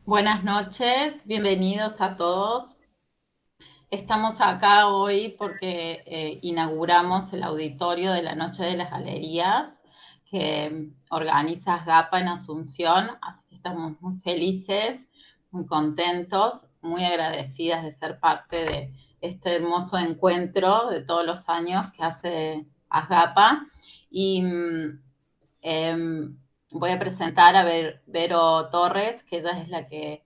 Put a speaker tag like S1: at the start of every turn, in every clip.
S1: Buenas noches, bienvenidos a todos. Estamos acá hoy porque inauguramos el auditorio de la Noche de las Galerías que organiza SGAPA en Asunción, así que estamos muy felices, muy contentos, muy agradecidas de ser parte de este hermoso encuentro de todos los años que hace SGAPA. Y voy a presentar a Vero Torres, que ella es la que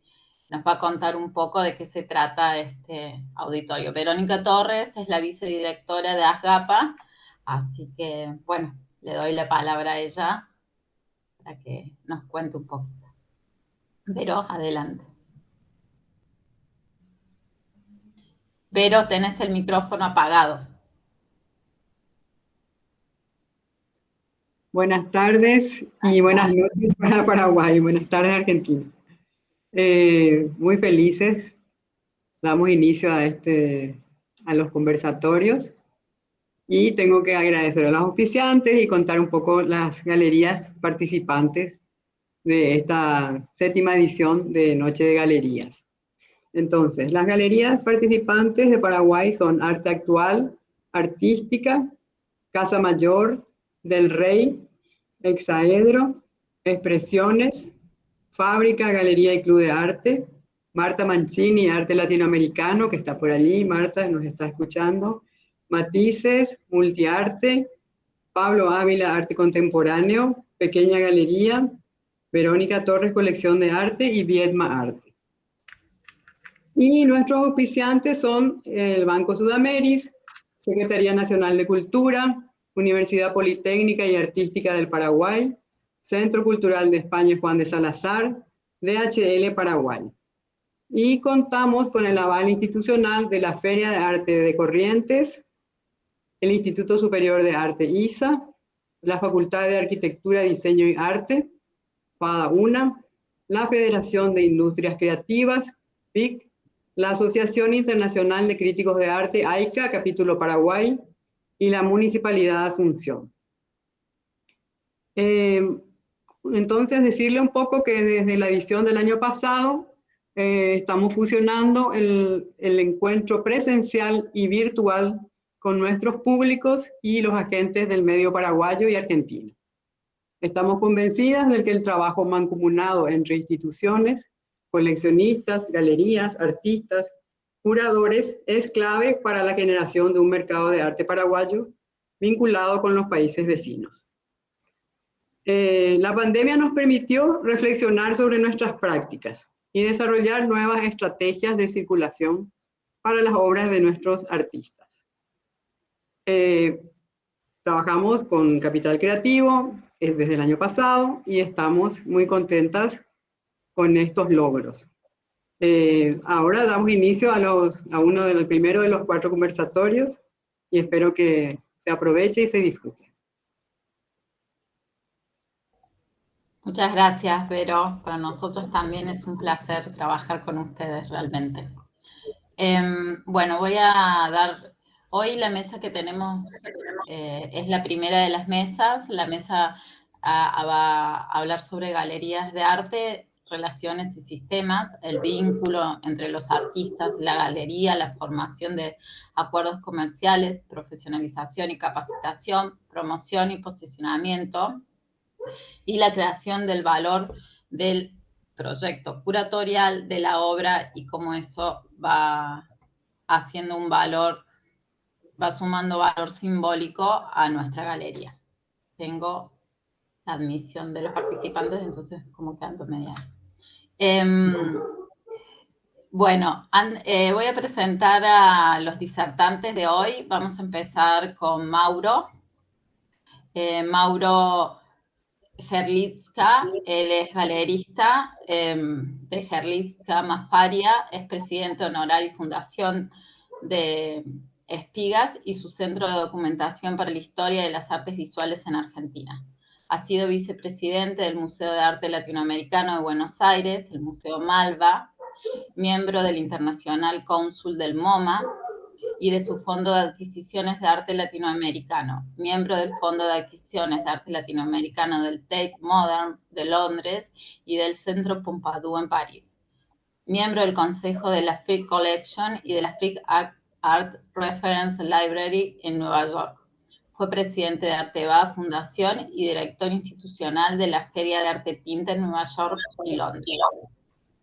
S1: nos va a contar un poco de qué se trata este auditorio. Verónica Torres es la vicedirectora de ASGAPA, así que, bueno, le doy la palabra a ella para que nos cuente un poquito. Vero, adelante. Vero, tenés el micrófono apagado.
S2: Buenas tardes y buenas noches para Paraguay. Buenas tardes, Argentina. Muy felices. Damos inicio a los conversatorios y tengo que agradecer a los auspiciantes y contar un poco las galerías participantes de esta 7ª edición de Noche de Galerías. Entonces, las galerías participantes de Paraguay son Arte Actual, Artística, Casa Mayor, Del Rey, Hexaedro, Expresiones, Fábrica, Galería y Club de Arte, Marta Mancini, Arte Latinoamericano, que está por allí, Marta nos está escuchando, Matices, Multiarte, Pablo Ávila, Arte Contemporáneo, Pequeña Galería, Verónica Torres, Colección de Arte y Viedma Arte. Y nuestros auspiciantes son el Banco Sudameris, Secretaría Nacional de Cultura, Universidad Politécnica y Artística del Paraguay, Centro Cultural de España Juan de Salazar, DHL Paraguay. Y contamos con el aval institucional de la Feria de Arte de Corrientes, el Instituto Superior de Arte ISA, la Facultad de Arquitectura, Diseño y Arte, FADA-UNA, la Federación de Industrias Creativas, FIC, la Asociación Internacional de Críticos de Arte, AICA, capítulo Paraguay, y la Municipalidad de Asunción. Entonces, decirle un poco que desde la edición del año pasado estamos fusionando el encuentro presencial y virtual con nuestros públicos y los agentes del medio paraguayo y argentino. Estamos convencidas de que el trabajo mancomunado entre instituciones, coleccionistas, galerías, artistas, curadores es clave para la generación de un mercado de arte paraguayo vinculado con los países vecinos. La pandemia nos permitió reflexionar sobre nuestras prácticas y desarrollar nuevas estrategias de circulación para las obras de nuestros artistas. Trabajamos con Capital Creativo desde el año pasado y estamos muy contentas con estos logros. Ahora damos inicio al primero de los 4 conversatorios y espero que se aproveche y se disfrute.
S1: Muchas gracias, Vero. Para nosotros también es un placer trabajar con ustedes realmente. Bueno, voy a dar, hoy la mesa que tenemos es la primera de las mesas. La mesa va a hablar sobre galerías de arte, relaciones y sistemas, el vínculo entre los artistas, la galería, la formación de acuerdos comerciales, profesionalización y capacitación, promoción y posicionamiento, y la creación del valor del proyecto curatorial de la obra y cómo eso va haciendo un valor, va sumando valor simbólico a nuestra galería. Tengo la admisión de los participantes, entonces como que ando media. Bueno, voy a presentar a los disertantes de hoy. Vamos a empezar con Mauro. Mauro Gerlitzka, él es galerista de Gerlitzka Masparia, es presidente honorario y fundación de Espigas y su centro de documentación para la historia de las artes visuales en Argentina. Ha sido vicepresidente del Museo de Arte Latinoamericano de Buenos Aires, el Museo Malva, miembro del International Council del MoMA y de su Fondo de Adquisiciones de Arte Latinoamericano, miembro del Fondo de Adquisiciones de Arte Latinoamericano del Tate Modern de Londres y del Centro Pompidou en París, miembro del Consejo de la Frick Collection y de la Frick Art Reference Library en Nueva York. Fue presidente de Arteba Fundación y director institucional de la Feria de Arte Pinta en Nueva York y Londres.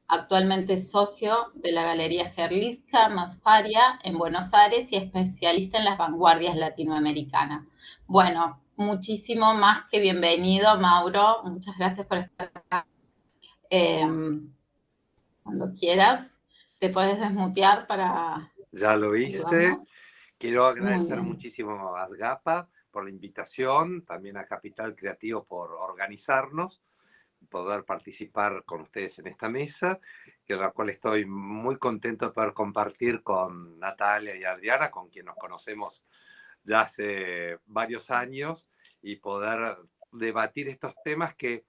S1: Actualmente es socio de la Galería Gerliska Masfaria en Buenos Aires y especialista en las vanguardias latinoamericanas. Bueno, muchísimo más que bienvenido, Mauro. Muchas gracias por estar acá. Cuando quieras, te puedes desmutear para
S3: Ya lo hice.
S1: ayudarnos.
S3: Quiero agradecer muchísimo a Asgapa por la invitación, también a Capital Creativo por organizarnos, poder participar con ustedes en esta mesa, que la cual estoy muy contento de poder compartir con Natalia y Adriana, con quien nos conocemos ya hace varios años, y poder debatir estos temas que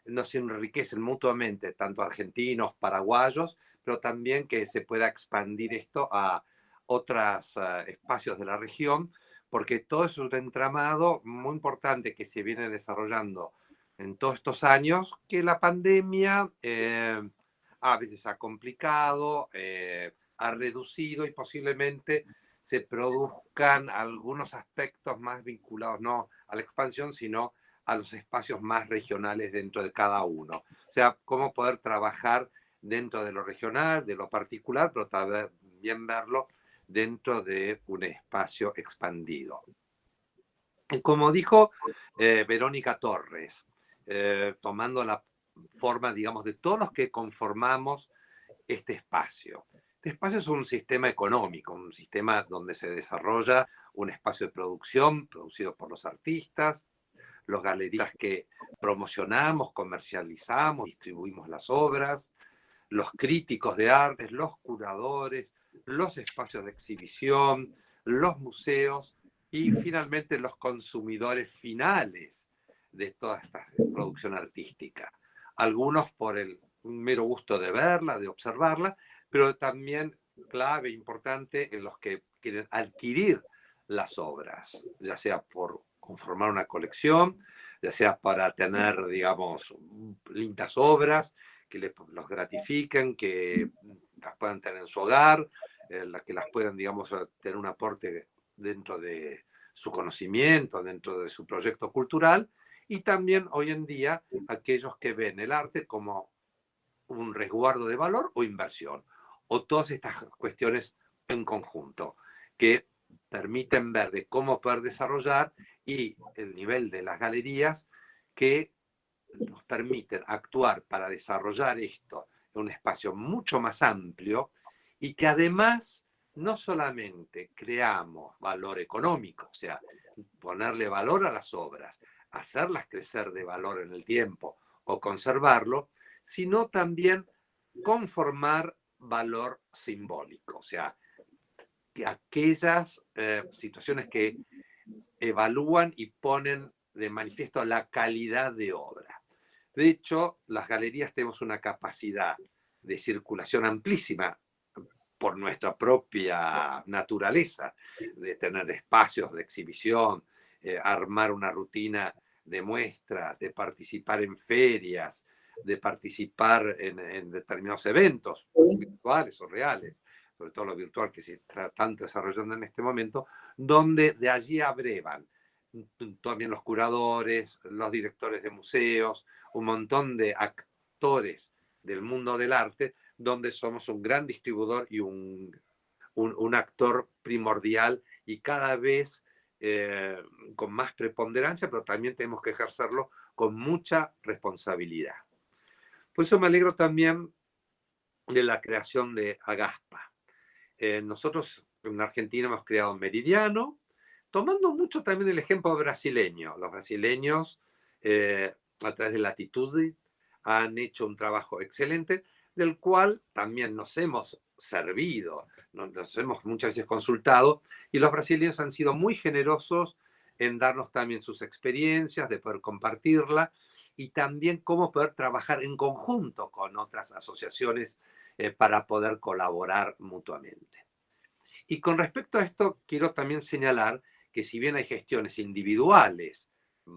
S3: nos enriquecen mutuamente, tanto argentinos, paraguayos, pero también que se pueda expandir esto a otros espacios de la región, porque todo es un entramado muy importante que se viene desarrollando en todos estos años, que la pandemia a veces ha complicado, ha reducido y posiblemente se produzcan algunos aspectos más vinculados no a la expansión, sino a los espacios más regionales dentro de cada uno. O sea, cómo poder trabajar dentro de lo regional, de lo particular, pero también verlo dentro de un espacio expandido. Como dijo Verónica Torres, tomando la forma, digamos, de todos los que conformamos este espacio. Este espacio es un sistema económico, un sistema donde se desarrolla un espacio de producción producido por los artistas, los galeristas que promocionamos, comercializamos, distribuimos las obras, los críticos de artes, los curadores, los espacios de exhibición, los museos y finalmente los consumidores finales de toda esta producción artística. Algunos por el mero gusto de verla, de observarla, pero también clave, importante, en los que quieren adquirir las obras, ya sea por conformar una colección, ya sea para tener, digamos, lindas obras que los gratifiquen, que las puedan tener en su hogar, que las puedan, digamos, tener un aporte dentro de su conocimiento, dentro de su proyecto cultural, y también hoy en día aquellos que ven el arte como un resguardo de valor o inversión, o todas estas cuestiones en conjunto, que permiten ver de cómo poder desarrollar y el nivel de las galerías que nos permiten actuar para desarrollar esto en un espacio mucho más amplio y que además no solamente creamos valor económico, o sea, ponerle valor a las obras, hacerlas crecer de valor en el tiempo o conservarlo, sino también conformar valor simbólico, o sea, que aquellas situaciones que evalúan y ponen de manifiesto la calidad de obra. De hecho, las galerías tenemos una capacidad de circulación amplísima por nuestra propia naturaleza, de tener espacios de exhibición, armar una rutina de muestras, de participar en ferias, de participar en determinados eventos virtuales o reales, sobre todo lo virtual que se está tanto desarrollando en este momento, donde de allí abrevan también los curadores, los directores de museos, un montón de actores del mundo del arte, donde somos un gran distribuidor y un actor primordial y cada vez con más preponderancia, pero también tenemos que ejercerlo con mucha responsabilidad. Por eso me alegro también de la creación de Agaspa. Nosotros en Argentina hemos creado Meridiano, tomando mucho también el ejemplo brasileño. Los brasileños, a través de Latitude, han hecho un trabajo excelente, del cual también nos hemos servido, nos hemos muchas veces consultado, y los brasileños han sido muy generosos en darnos también sus experiencias, de poder compartirla y también cómo poder trabajar en conjunto con otras asociaciones para poder colaborar mutuamente. Y con respecto a esto, quiero también señalar que si bien hay gestiones individuales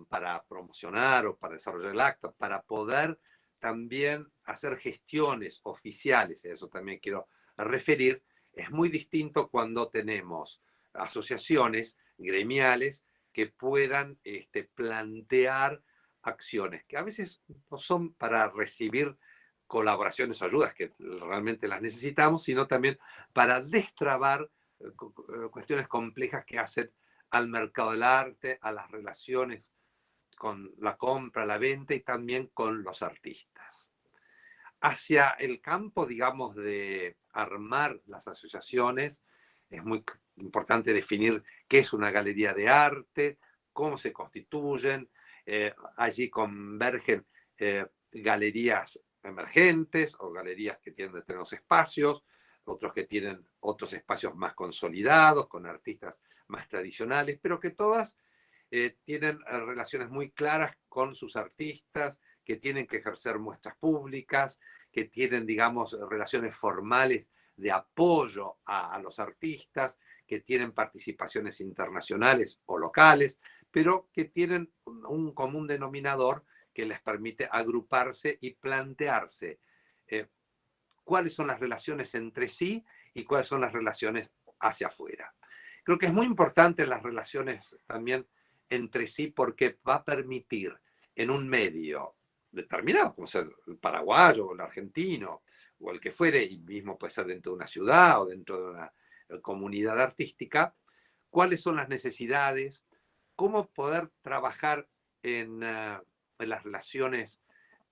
S3: para promocionar o para desarrollar el acto, para poder también hacer gestiones oficiales, a eso también quiero referir, es muy distinto cuando tenemos asociaciones gremiales que puedan plantear acciones que a veces no son para recibir colaboraciones o ayudas que realmente las necesitamos, sino también para destrabar cuestiones complejas que hacen al mercado del arte, a las relaciones con la compra, la venta y también con los artistas. Hacia el campo, digamos, de armar las asociaciones, es muy importante definir qué es una galería de arte, cómo se constituyen. Allí convergen galerías emergentes o galerías que tienen determinados espacios, otros que tienen otros espacios más consolidados, con artistas más tradicionales, pero que todas tienen relaciones muy claras con sus artistas, que tienen que ejercer muestras públicas, que tienen, digamos, relaciones formales de apoyo a los artistas, que tienen participaciones internacionales o locales, pero que tienen un común denominador que les permite agruparse y plantearse cuáles son las relaciones entre sí y cuáles son las relaciones hacia afuera. Creo que es muy importante las relaciones también entre sí porque va a permitir en un medio determinado, como ser el paraguayo o el argentino o el que fuere, y mismo puede ser dentro de una ciudad o dentro de una comunidad artística, cuáles son las necesidades, cómo poder trabajar en las relaciones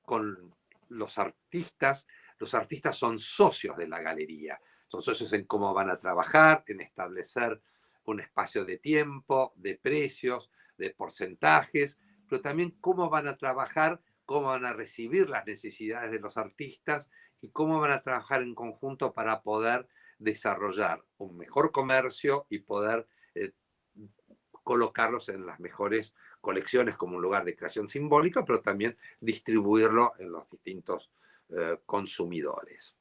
S3: con los artistas. Los artistas son socios de la galería, son socios en cómo van a trabajar, en establecer un espacio de tiempo, de precios, de porcentajes, pero también cómo van a trabajar, cómo van a recibir las necesidades de los artistas y cómo van a trabajar en conjunto para poder desarrollar un mejor comercio y poder colocarlos en las mejores colecciones como un lugar de creación simbólica, pero también distribuirlo en los distintos consumidores.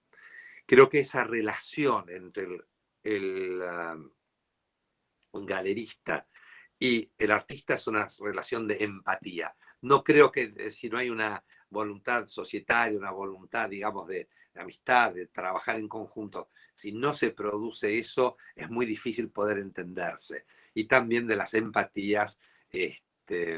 S3: Creo que esa relación entre un galerista y el artista es una relación de empatía. No creo que si no hay una voluntad societaria, una voluntad, digamos, de amistad, de trabajar en conjunto, si no se produce eso, es muy difícil poder entenderse. Y también de las empatías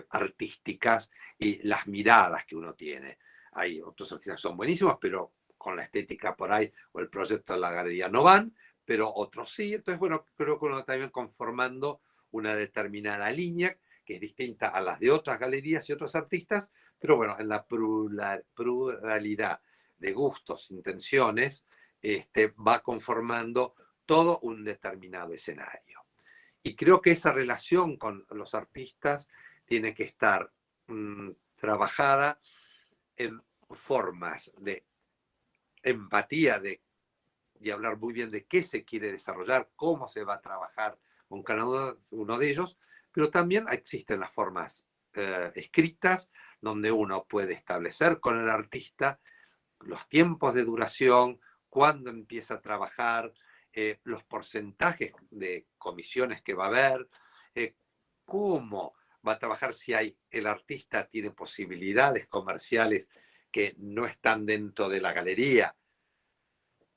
S3: artísticas y las miradas que uno tiene. Hay otros artistas que son buenísimos, pero con la estética por ahí o el proyecto de la galería no van, pero otros sí. Entonces, bueno, creo que uno también conformando una determinada línea que es distinta a las de otras galerías y otros artistas, pero bueno, en la pluralidad de gustos, intenciones, va conformando todo un determinado escenario. Y creo que esa relación con los artistas tiene que estar trabajada en formas de empatía, y hablar muy bien de qué se quiere desarrollar, cómo se va a trabajar con cada uno de ellos, pero también existen las formas escritas donde uno puede establecer con el artista los tiempos de duración, cuándo empieza a trabajar, los porcentajes de comisiones que va a haber, cómo va a trabajar si el artista tiene posibilidades comerciales que no están dentro de la galería,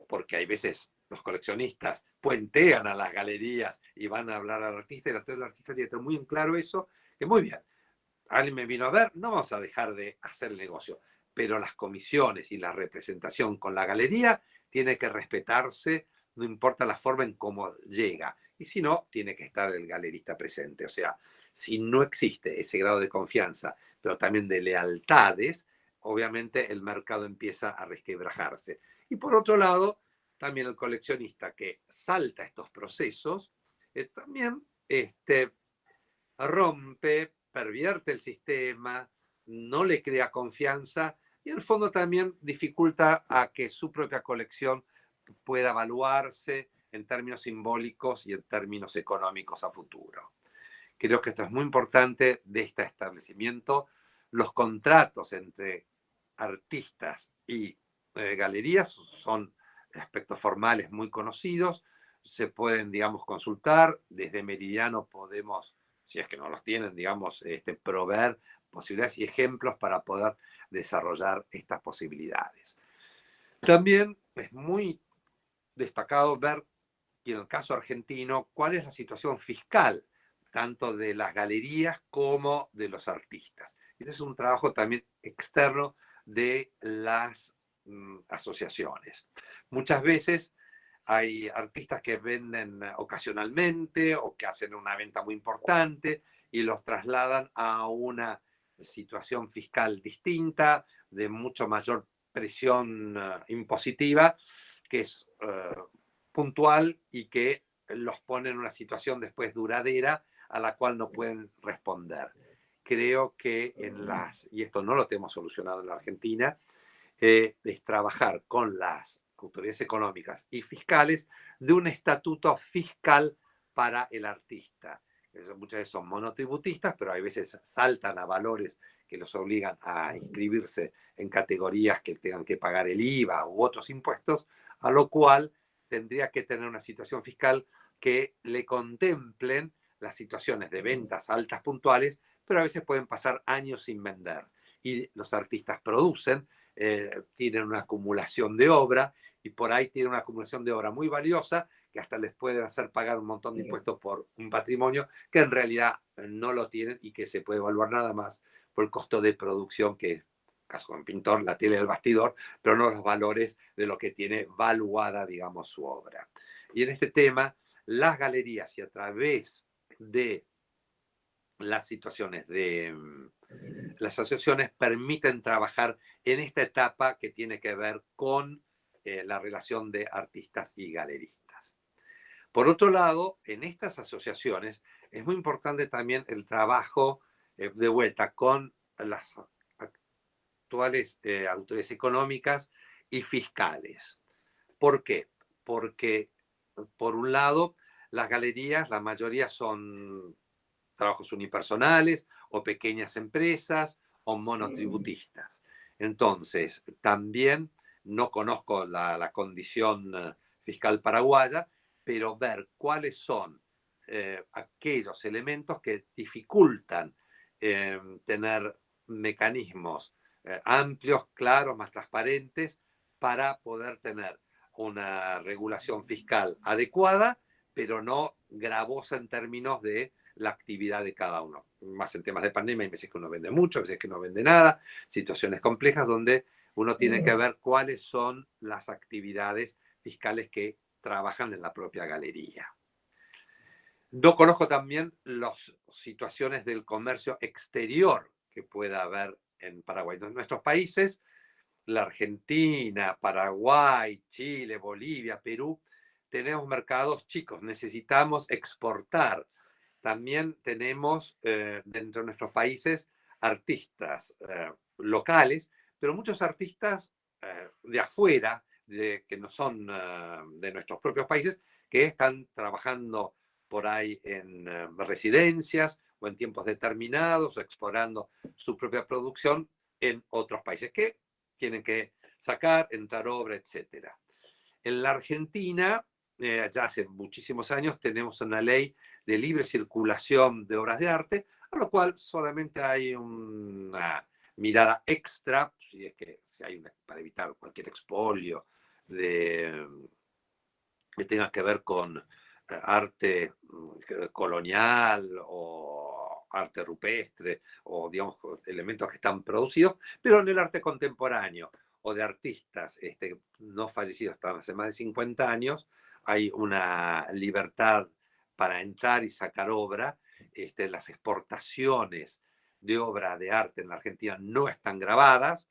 S3: porque hay veces los coleccionistas puentean a las galerías y van a hablar al artista, y el artista tiene que tener muy en claro eso, que muy bien, alguien me vino a ver, no vamos a dejar de hacer el negocio, pero las comisiones y la representación con la galería tiene que respetarse, no importa la forma en cómo llega, y si no, tiene que estar el galerista presente. O sea, si no existe ese grado de confianza, pero también de lealtades, obviamente el mercado empieza a resquebrajarse. Y por otro lado, también el coleccionista que salta estos procesos, también rompe, pervierte el sistema, no le crea confianza y en el fondo también dificulta a que su propia colección pueda evaluarse en términos simbólicos y en términos económicos a futuro. Creo que esto es muy importante de este establecimiento. Los contratos entre artistas y galerías son aspectos formales muy conocidos, se pueden, digamos, consultar. Desde Meridiano podemos, si es que no los tienen, digamos, proveer posibilidades y ejemplos para poder desarrollar estas posibilidades. También es muy destacado ver, y en el caso argentino, cuál es la situación fiscal, tanto de las galerías como de los artistas. Este es un trabajo también externo de las asociaciones. Muchas veces hay artistas que venden ocasionalmente o que hacen una venta muy importante y los trasladan a una situación fiscal distinta, de mucho mayor presión impositiva, que es puntual y que los pone en una situación después duradera a la cual no pueden responder. Creo que y esto no lo tenemos solucionado en la Argentina, es trabajar con las autoridades económicas y fiscales de un estatuto fiscal para el artista. Muchas veces son monotributistas, pero hay veces saltan a valores que los obligan a inscribirse en categorías que tengan que pagar el IVA u otros impuestos, a lo cual tendría que tener una situación fiscal que le contemplen las situaciones de ventas altas puntuales, pero a veces pueden pasar años sin vender. Y los artistas producen, tienen una acumulación de obra y por ahí tienen una acumulación de obra muy valiosa que hasta les pueden hacer pagar un montón de impuestos por un patrimonio que en realidad no lo tienen y que se puede evaluar nada más por el costo de producción, que en caso de un pintor, la tela del bastidor, pero no los valores de lo que tiene valuada, digamos, su obra. Y en este tema, las galerías, y a través de las situaciones de las asociaciones, permiten trabajar en esta etapa que tiene que ver con la relación de artistas y galeristas. Por otro lado, en estas asociaciones es muy importante también el trabajo de vuelta con las actuales autoridades económicas y fiscales. ¿Por qué? Porque, por un lado, las galerías, la mayoría son trabajos unipersonales o pequeñas empresas o monotributistas. Entonces, también no conozco la condición fiscal paraguaya, pero ver cuáles son aquellos elementos que dificultan tener mecanismos amplios, claros, más transparentes, para poder tener una regulación fiscal adecuada, pero no gravosa en términos de la actividad de cada uno. Más en temas de pandemia, hay veces que uno vende mucho, hay veces que no vende nada, situaciones complejas donde uno tiene que ver cuáles son las actividades fiscales que trabajan en la propia galería. No conozco también las situaciones del comercio exterior que pueda haber en Paraguay. En nuestros países, la Argentina, Paraguay, Chile, Bolivia, Perú, tenemos mercados chicos, necesitamos exportar. También tenemos dentro de nuestros países artistas locales, pero muchos artistas de afuera, que no son de nuestros propios países, que están trabajando por ahí en residencias o en tiempos determinados o explorando su propia producción en otros países que tienen que sacar, entrar obra, etc. En la Argentina, ya hace muchísimos años, tenemos una ley de libre circulación de obras de arte, a lo cual solamente hay una mirada extra, si hay para evitar cualquier expolio que tenga que ver con arte colonial o arte rupestre o, digamos, elementos que están producidos, pero en el arte contemporáneo o de artistas no fallecidos hasta hace más de 50 años, hay una libertad para entrar y sacar obra. Las exportaciones de obra de arte en la Argentina no están grabadas.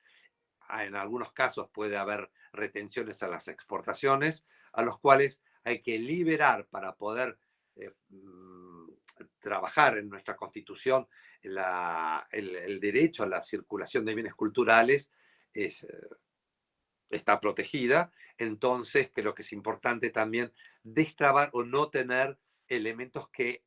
S3: En algunos casos puede haber retenciones a las exportaciones, a los cuales hay que liberar para poder trabajar en nuestra Constitución el derecho a la circulación de bienes culturales está protegida. Entonces creo que es importante también destrabar o no tener elementos que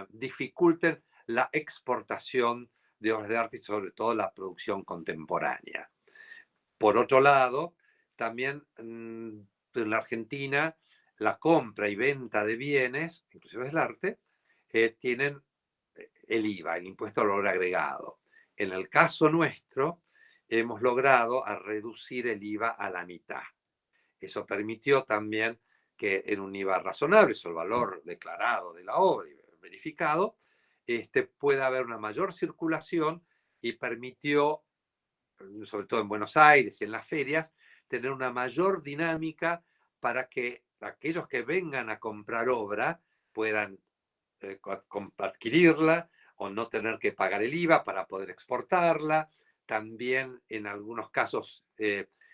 S3: dificulten la exportación de obras de arte y sobre todo la producción contemporánea. Por otro lado, también en la Argentina la compra y venta de bienes, inclusive del arte, tienen el IVA, el impuesto al valor agregado. En el caso nuestro, hemos logrado reducir el IVA a la mitad. Eso permitió también que en un IVA razonable, eso el valor declarado de la obra y verificado, pueda haber una mayor circulación y permitió, sobre todo en Buenos Aires y en las ferias, tener una mayor dinámica para que aquellos que vengan a comprar obra puedan adquirirla o no tener que pagar el IVA para poder exportarla. También en algunos casos,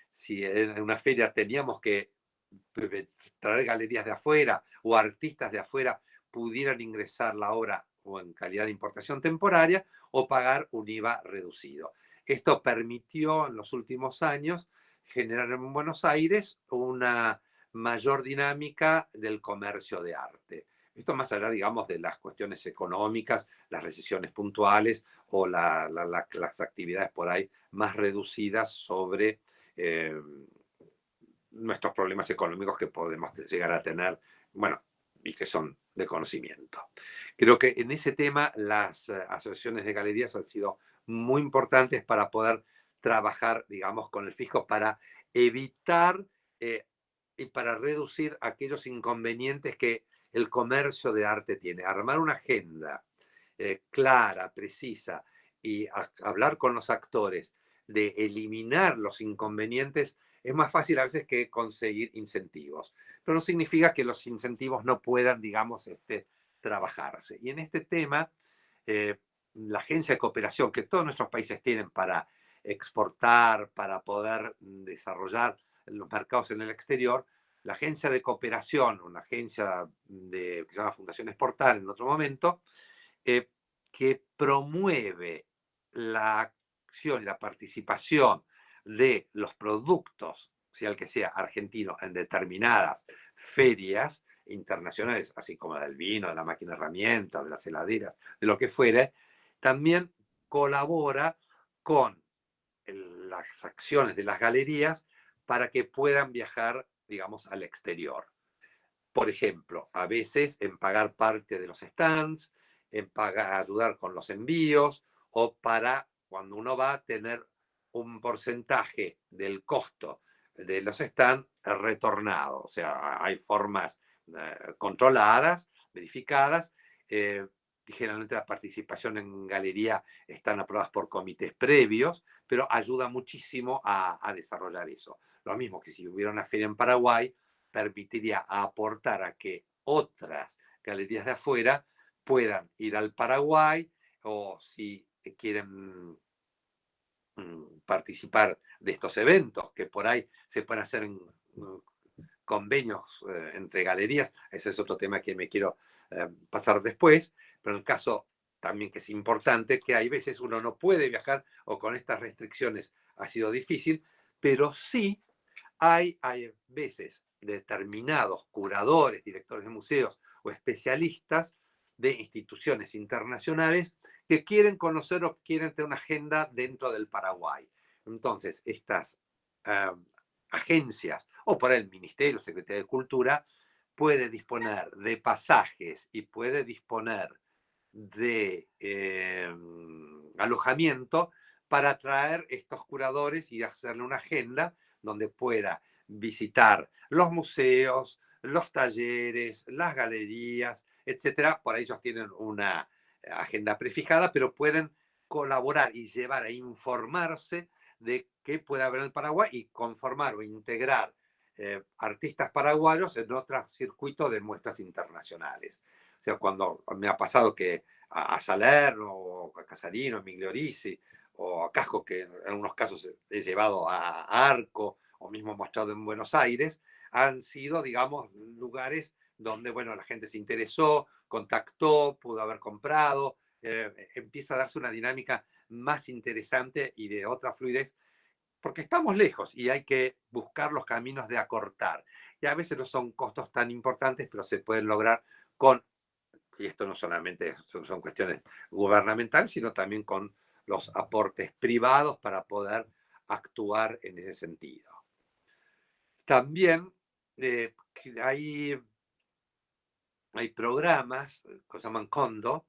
S3: si en una feria teníamos que traer galerías de afuera o artistas de afuera, pudieran ingresar la obra o en calidad de importación temporaria o pagar un IVA reducido. Esto permitió en los últimos años generar en Buenos Aires una mayor dinámica del comercio de arte. Esto más allá, digamos, de las cuestiones económicas, las recesiones puntuales o las actividades por ahí más reducidas sobre nuestros problemas económicos que podemos llegar a tener, bueno, y que son de conocimiento. Creo que en ese tema las asociaciones de galerías han sido muy importantes para poder trabajar, digamos, con el fisco para evitar y para reducir aquellos inconvenientes que el comercio de arte tiene. Armar una agenda clara, precisa y hablar con los actores de eliminar los inconvenientes es más fácil a veces que conseguir incentivos. Pero no significa que los incentivos no puedan, digamos, trabajarse. Y en este tema, la agencia de cooperación que todos nuestros países tienen para exportar, para poder desarrollar los mercados en el exterior, la agencia de cooperación, una agencia que se llama Fundación Exportar en otro momento, que promueve la acción y la participación de los productos, sea el que sea argentino, en determinadas ferias internacionales, así como del vino, de la máquina de herramientas, de las heladeras, de lo que fuere, también colabora con las acciones de las galerías para que puedan viajar, digamos, al exterior. Por ejemplo, a veces en pagar parte de los stands, en ayudar con los envíos o para cuando uno va a tener un porcentaje del costo de los stands retornado. O sea, hay formas controladas, verificadas. Generalmente la participación en galería están aprobadas por comités previos, pero ayuda muchísimo a desarrollar eso. Lo mismo que si hubiera una feria en Paraguay, permitiría aportar a que otras galerías de afuera puedan ir al Paraguay o si quieren participar de estos eventos que por ahí se pueden hacer en convenios entre galerías. Ese es otro tema que me quiero pasar después, pero en el caso también que es importante, que hay veces uno no puede viajar o con estas restricciones ha sido difícil, pero sí hay veces determinados curadores, directores de museos o especialistas de instituciones internacionales que quieren conocer o quieren tener una agenda dentro del Paraguay. Entonces, estas agencias o por el Ministerio, Secretaría de Cultura, puede disponer de pasajes y puede disponer de alojamiento para traer estos curadores y hacerle una agenda donde pueda visitar los museos, los talleres, las galerías, etcétera. Por ahí ellos tienen una agenda prefijada, pero pueden colaborar y llevar a informarse de qué puede haber en el Paraguay y conformar o integrar artistas paraguayos en otros circuitos de muestras internacionales. O sea, cuando me ha pasado que a Salerno, o a Casarino, a Migliorisi, o a Casco, que en algunos casos he llevado a Arco, o mismo mostrado en Buenos Aires, han sido, digamos, lugares donde, bueno, la gente se interesó, contactó, pudo haber comprado, empieza a darse una dinámica más interesante y de otra fluidez, porque estamos lejos y hay que buscar los caminos de acortar. Y a veces no son costos tan importantes, pero se pueden lograr con y esto no solamente son cuestiones gubernamentales, sino también con los aportes privados para poder actuar en ese sentido. También hay programas que se llaman condo,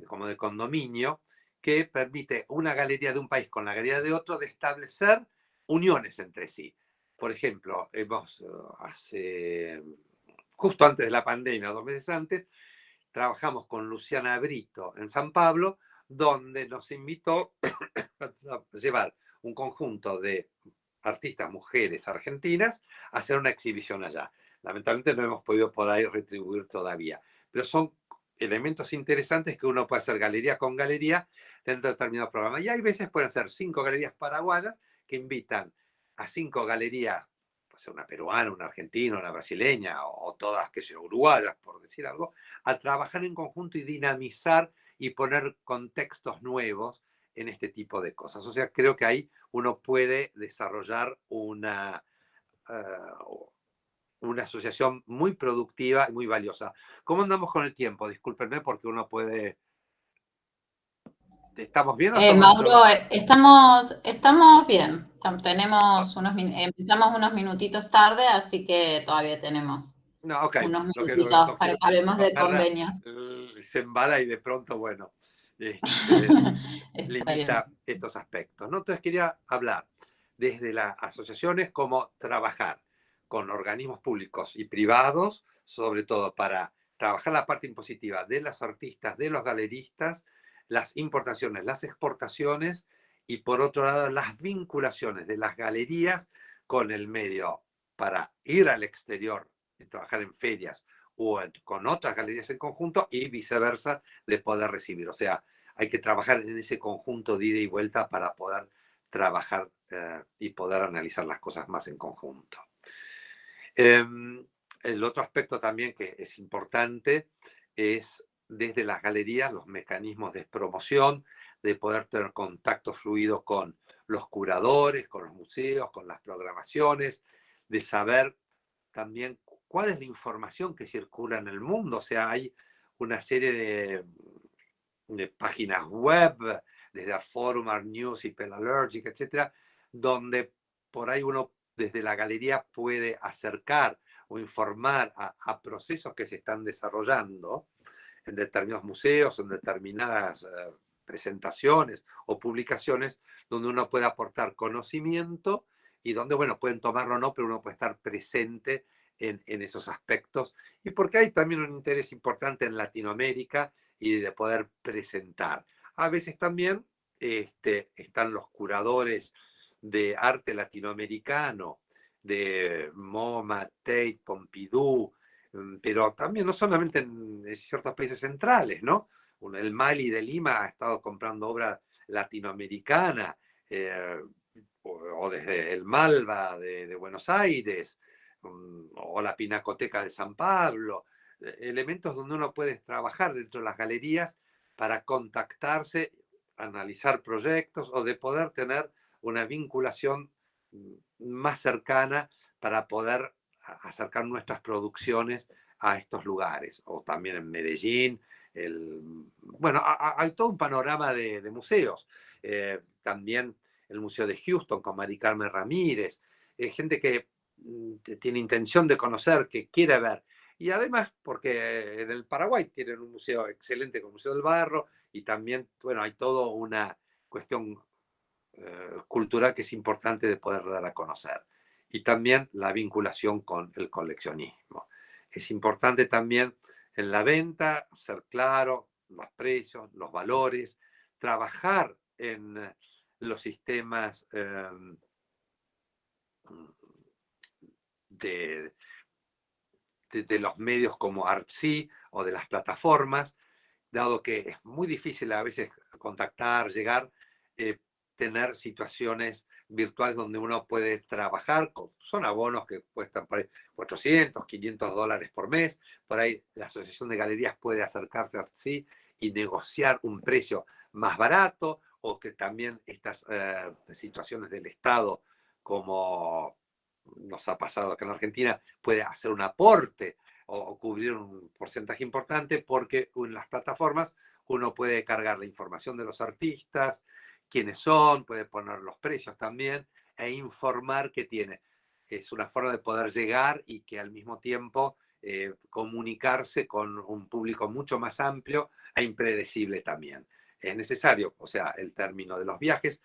S3: como de condominio, que permite una galería de un país con la galería de otro de establecer uniones entre sí. Por ejemplo, justo antes de la pandemia, 2 meses antes, trabajamos con Luciana Brito en San Pablo, donde nos invitó a llevar un conjunto de artistas mujeres argentinas a hacer una exhibición allá. Lamentablemente no hemos podido por ahí retribuir todavía, pero son elementos interesantes que uno puede hacer galería con galería dentro de determinados programas. Y hay veces pueden ser 5 galerías paraguayas que invitan a 5 galerías, puede ser una peruana, una argentina, una brasileña o todas, que sean uruguayas, por decir algo, a trabajar en conjunto y dinamizar y poner contextos nuevos en este tipo de cosas. O sea, creo que ahí uno puede desarrollar una asociación muy productiva y muy valiosa. ¿Cómo andamos con el tiempo? Discúlpenme porque uno puede... ¿Estamos bien o estamos
S1: Mauro, estamos bien.
S3: Ah,
S1: Empezamos unos minutitos tarde, así que todavía tenemos
S3: no, ok.
S1: unos
S3: Lo que
S1: minutitos
S3: no
S1: para
S3: quiero
S1: que hablemos de
S3: bajarla,
S1: convenio.
S3: se embala y de pronto, bueno,
S1: Está bien.
S3: limita estos aspectos, ¿no? Entonces quería hablar desde las asociaciones cómo trabajar con organismos públicos y privados, sobre todo para trabajar la parte impositiva de los artistas, de los galeristas, las importaciones, las exportaciones y por otro lado las vinculaciones de las galerías con el medio para ir al exterior y trabajar en ferias o con otras galerías en conjunto y viceversa de poder recibir. O sea, hay que trabajar en ese conjunto de ida y vuelta para poder trabajar y poder analizar las cosas más en conjunto. El otro aspecto también que es importante es desde las galerías los mecanismos de promoción, de poder tener contacto fluido con los curadores, con los museos, con las programaciones, de saber también cuál es la información que circula en el mundo. O sea, hay una serie de páginas web, desde Forum, Art News y Pellallergic, etcétera, donde por ahí uno desde la galería puede acercar o informar a procesos que se están desarrollando en determinados museos, en determinadas presentaciones o publicaciones, donde uno puede aportar conocimiento y donde, bueno, pueden tomarlo o no, pero uno puede estar presente en esos aspectos. Y porque hay también un interés importante en Latinoamérica y de poder presentar. A veces también están los curadores de arte latinoamericano, de MoMA, Tate, Pompidou, pero también no solamente en ciertos países centrales, ¿no? El Mali de Lima ha estado comprando obra latinoamericana, o desde el Malva de Buenos Aires, o la Pinacoteca de San Pablo, elementos donde uno puede trabajar dentro de las galerías para contactarse, analizar proyectos o de poder tener una vinculación más cercana para poder acercar nuestras producciones a estos lugares, o también en Medellín. Bueno, hay todo un panorama de museos. También el Museo de Houston con Mari Carmen Ramírez, gente que tiene intención de conocer, que quiere ver. Y además, porque en el Paraguay tienen un museo excelente como el Museo del Barro, y también, bueno, hay toda una cuestión cultural que es importante de poder dar a conocer. Y también la vinculación con el coleccionismo. Es importante también en la venta ser claro, los precios, los valores, trabajar en los sistemas de los medios como Artsy o de las plataformas, dado que es muy difícil a veces contactar, llegar, tener situaciones virtuales donde uno puede trabajar, son abonos que cuestan por ahí 400, 500 dólares por mes, por ahí la Asociación de Galerías puede acercarse a Artsy y negociar un precio más barato, o que también estas situaciones del Estado, como nos ha pasado acá en Argentina, puede hacer un aporte o cubrir un porcentaje importante, porque en las plataformas uno puede cargar la información de los artistas, quiénes son, puede poner los precios también, e informar qué tiene. Es una forma de poder llegar y que al mismo tiempo comunicarse con un público mucho más amplio e impredecible también. Es necesario, o sea, el término de los viajes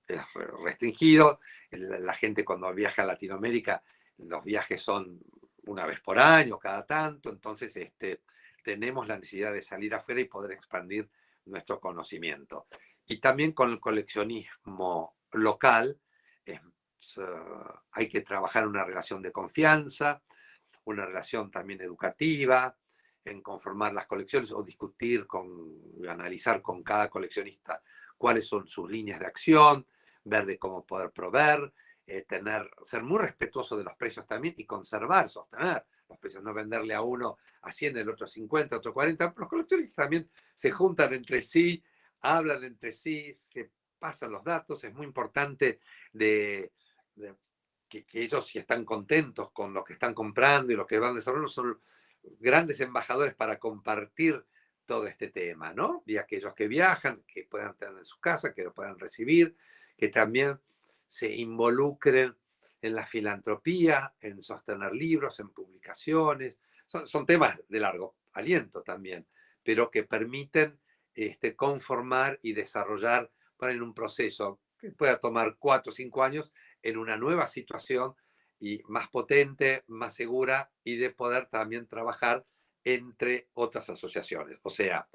S3: es restringido. La gente cuando viaja a Latinoamérica, los viajes son una vez por año, cada tanto, entonces tenemos la necesidad de salir afuera y poder expandir nuestro conocimiento. Y también con el coleccionismo local, hay que trabajar una relación de confianza, una relación también educativa, en conformar las colecciones o discutir y analizar con cada coleccionista cuáles son sus líneas de acción, ver de cómo poder proveer, ser muy respetuoso de los precios también y conservar, sostener los precios, no venderle a uno a 100, el otro a 50, otro a 40. Los coleccionistas también se juntan entre sí, hablan entre sí, se pasan los datos. Es muy importante que ellos, si están contentos con lo que están comprando y lo que van desarrollando, son grandes embajadores para compartir todo este tema, ¿no? Y aquellos que viajan, que puedan tener en su casa, que lo puedan recibir, que también se involucren en la filantropía, en sostener libros, en publicaciones. Son temas de largo aliento también, pero que permiten conformar y desarrollar en un proceso que pueda tomar 4 o 5 años en una nueva situación y más potente, más segura, y de poder también trabajar entre otras asociaciones. O sea,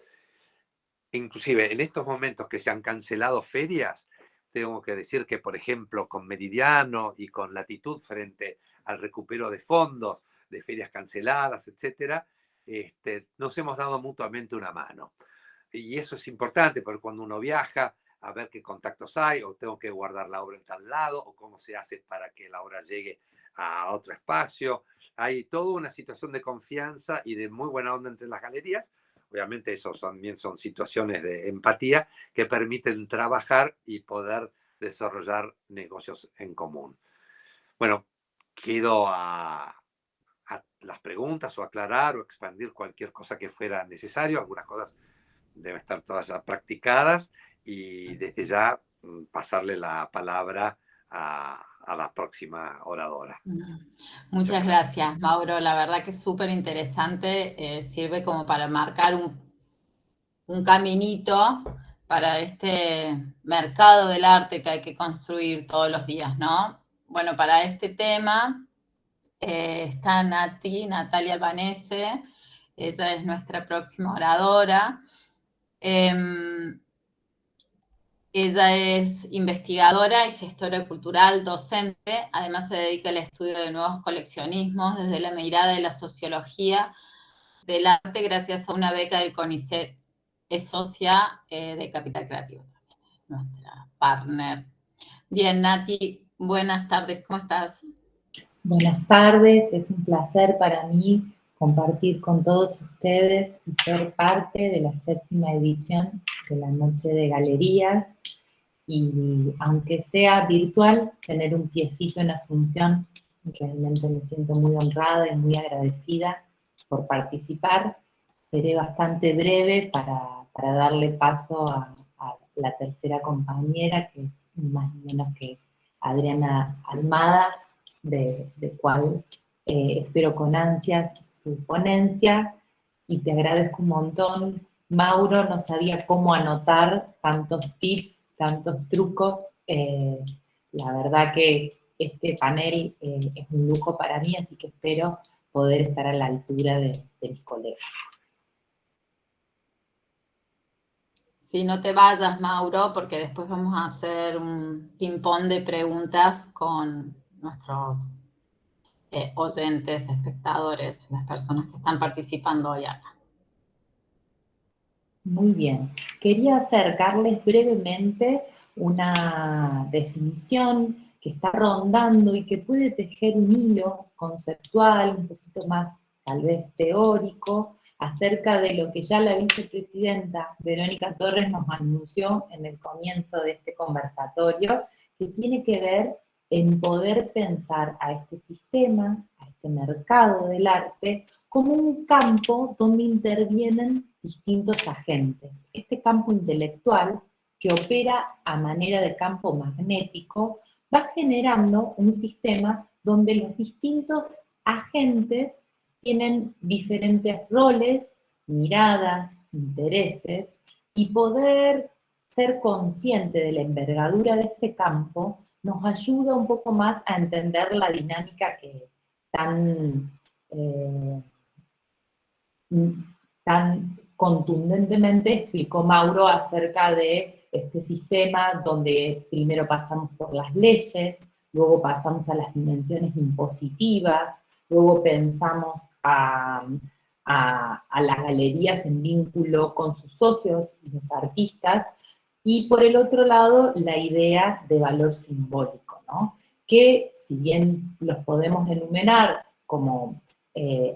S3: inclusive en estos momentos que se han cancelado ferias, tengo que decir que, por ejemplo, con Meridiano y con Latitud, frente al recupero de fondos, de ferias canceladas, etcétera, nos hemos dado mutuamente una mano. Y eso es importante, porque cuando uno viaja, a ver qué contactos hay, o tengo que guardar la obra en tal lado, o cómo se hace para que la obra llegue a otro espacio. Hay toda una situación de confianza y de muy buena onda entre las galerías. Obviamente eso también son situaciones de empatía que permiten trabajar y poder desarrollar negocios en común. Bueno, quedo a las preguntas o aclarar o expandir cualquier cosa que fuera necesario. Algunas cosas deben estar todas ya practicadas y desde ya pasarle la palabra a la próxima oradora.
S1: Muchas gracias, Mauro. La verdad que es súper interesante. Sirve como para marcar un caminito para este mercado del arte que hay que construir todos los días, ¿no? Bueno, para este tema está Natalia Albanese. Ella es nuestra próxima oradora. Ella es investigadora y gestora cultural, docente. Además se dedica al estudio de nuevos coleccionismos desde la mirada de la sociología del arte gracias a una beca del CONICET. Es socia de Capital Creativo, nuestra partner. Bien, Nati, buenas tardes, ¿cómo estás?
S4: Buenas tardes, es un placer para mí compartir con todos ustedes y ser parte de la 7ª edición de la Noche de Galerías. Y aunque sea virtual, tener un piecito en Asunción, realmente me siento muy honrada y muy agradecida por participar. Seré bastante breve para darle paso a la tercera compañera, que es más o menos que Adriana Almada, de cual espero con ansias su ponencia, y te agradezco un montón. Mauro, no sabía cómo anotar tantos tips, tantos trucos. La verdad que este panel es un lujo para mí, así que espero poder estar a la altura de mis colegas.
S1: Sí, no te vayas, Mauro, porque después vamos a hacer un ping-pong de preguntas con nuestros oyentes, espectadores, las personas que están participando hoy acá.
S4: Muy bien. Quería acercarles brevemente una definición que está rondando y que puede tejer un hilo conceptual, un poquito más tal vez teórico, acerca de lo que ya la vicepresidenta Verónica Torres nos anunció en el comienzo de este conversatorio, que tiene que ver en poder pensar a este sistema, a este mercado del arte como un campo donde intervienen distintos agentes. Este campo intelectual, que opera a manera de campo magnético, va generando un sistema donde los distintos agentes tienen diferentes roles, miradas, intereses, y poder ser consciente de la envergadura de este campo nos ayuda un poco más a entender la dinámica que tan, tan contundentemente explicó Mauro acerca de este sistema donde primero pasamos por las leyes, luego pasamos a las dimensiones impositivas, luego pensamos a las galerías en vínculo con sus socios y los artistas, y por el otro lado la idea de valor simbólico, ¿no? Que si bien los podemos enumerar como